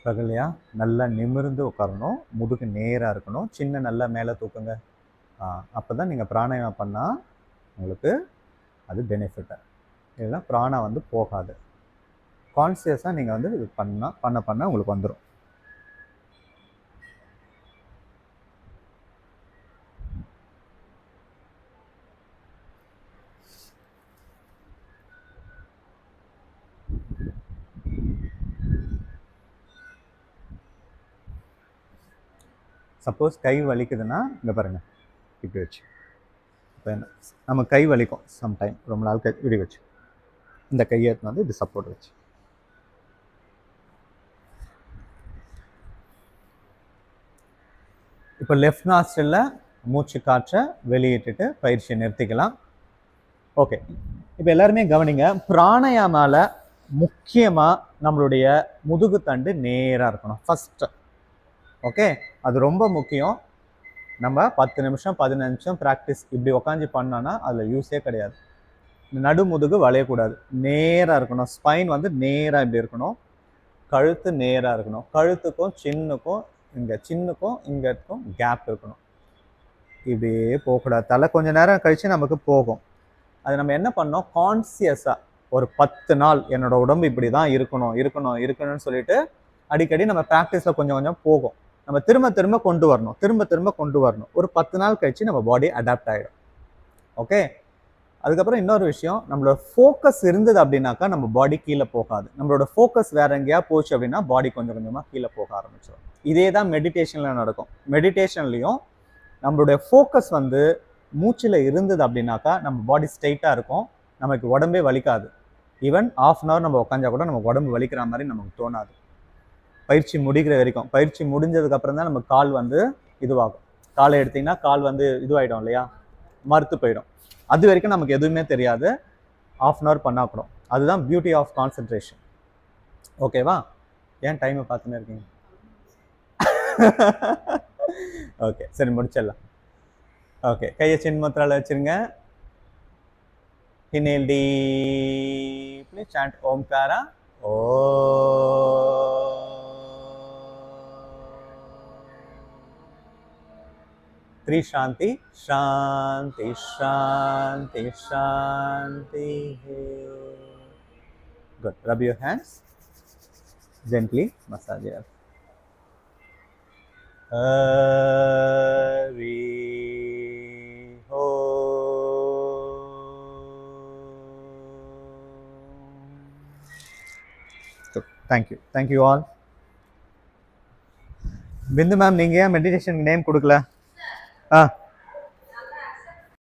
பகலையா நல்லா நிமிர்ந்து உட்காரணும், முதுகு நேராக இருக்கணும், சின்ன நல்லா மேலே தூக்குங்க. அப்போ தான் நீங்கள் பிராணாயாமம் பண்ணால் உங்களுக்கு அது பெனிஃபிட்டாக, இல்லைன்னா பிராணா வந்து போகாது. கான்சியஸாக நீங்கள் வந்து இது பண்ண உங்களுக்கு வந்துடும். சப்போஸ் கை வலிக்குதுன்னா இங்கே பாருங்கள், இப்படி வச்சு, இப்போ என்ன நம்ம கை வலிக்கும் சம்டைம், ரொம்ப நாள் கை இப்படி வச்சு, இந்த கையை வந்து இப்படி சப்போர்ட் வச்சு, இப்போ லெஃப்ட் நாஸ்ட்ரில்ல மூச்சு காற்றை வெளியிட்டுட்டு பயிற்சியை நிறுத்திக்கலாம். ஓகே, இப்போ எல்லாருமே கவனிங்க, பிராணாயாமால முக்கியமாக நம்மளுடைய முதுகு தண்டு நேராக இருக்கணும் ஃபஸ்ட்டு. ஓகே, அது ரொம்ப முக்கியம். நம்ம 10 நிமிஷம் 15 நிமிஷம் ப்ராக்டிஸ் இப்படி உக்காந்து பண்ணோன்னா அதில் யூஸே கிடையாது. நடு முதுகு வளையக்கூடாது, நேராக இருக்கணும். ஸ்பைன் வந்து நேராக இப்படி இருக்கணும், கழுத்து நேராக இருக்கணும். கழுத்துக்கும் சின்னுக்கும் இங்கே இருக்கும் கேப் இருக்கணும். இப்படியே போகக்கூடாது. தலை கொஞ்சம் நேரம் கழித்து நமக்கு போகும். அது நம்ம என்ன பண்ணோம், கான்சியஸாக ஒரு 10 நாள் என்னோட உடம்பு இப்படி தான் இருக்கணும்னு சொல்லிட்டு அடிக்கடி நம்ம ப்ராக்டிஸில் கொஞ்சம் கொஞ்சம் போகும். நம்ம திரும்ப கொண்டு வரணும். ஒரு 10 நாள் கழிச்சு நம்ம பாடி அடாப்ட் ஆகிடும். ஓகே, அதுக்கப்புறம் இன்னொரு விஷயம், நம்மளோட ஃபோக்கஸ் இருந்தது அப்படின்னாக்கா நம்ம பாடி கீழே போகாது. நம்மளோட ஃபோக்கஸ் வேற எங்கேயா போச்சு அப்படின்னா பாடி கொஞ்சம் கொஞ்சமாக கீழே போக ஆரம்பிச்சிடும். இதே தான் மெடிடேஷனில் நடக்கும். மெடிடேஷன்லையும் நம்மளுடைய ஃபோக்கஸ் வந்து மூச்சில் இருந்தது அப்படின்னாக்கா நம்ம பாடி ஸ்ட்ரைட்டாக இருக்கும், நமக்கு உடம்பே வலிக்காது. ஈவன் ½ அன் ஹவர் நம்ம உட்காந்தா கூட நமக்கு உடம்பு வலிக்கிற மாதிரி நமக்கு தோணாது. பயிற்சி முடிகிற வரைக்கும், பயிற்சி முடிஞ்சதுக்கப்புறம் தான் நம்ம கால் வந்து இதுவாகும். காலை எடுத்திங்கன்னா கால் வந்து இதுவாகிடும் இல்லையா, மறுத்து போயிடும். அது வரைக்கும் நமக்கு எதுவுமே தெரியாது. ½ அன் ஹவர் பண்ணால் கூட. அதுதான் பியூட்டி ஆஃப் கான்சன்ட்ரேஷன். ஓகேவா? ஏன் டைமை பார்த்துன்னு இருக்கீங்க? ஓகே, சரி முடிச்சிடலாம். ஓகே, கையை சின்முத்திரால வச்சிருங்க. Inhale deeply, chant Omkara. Three Shanti, Shanti, Shanti, Shanti. Good. Rub your hands. Gently massage it. Hari Ho. Thank you all. Bindu ma'am, நீங்க ஏன் மெடிடேஷன் நேம் கொடுக்கல?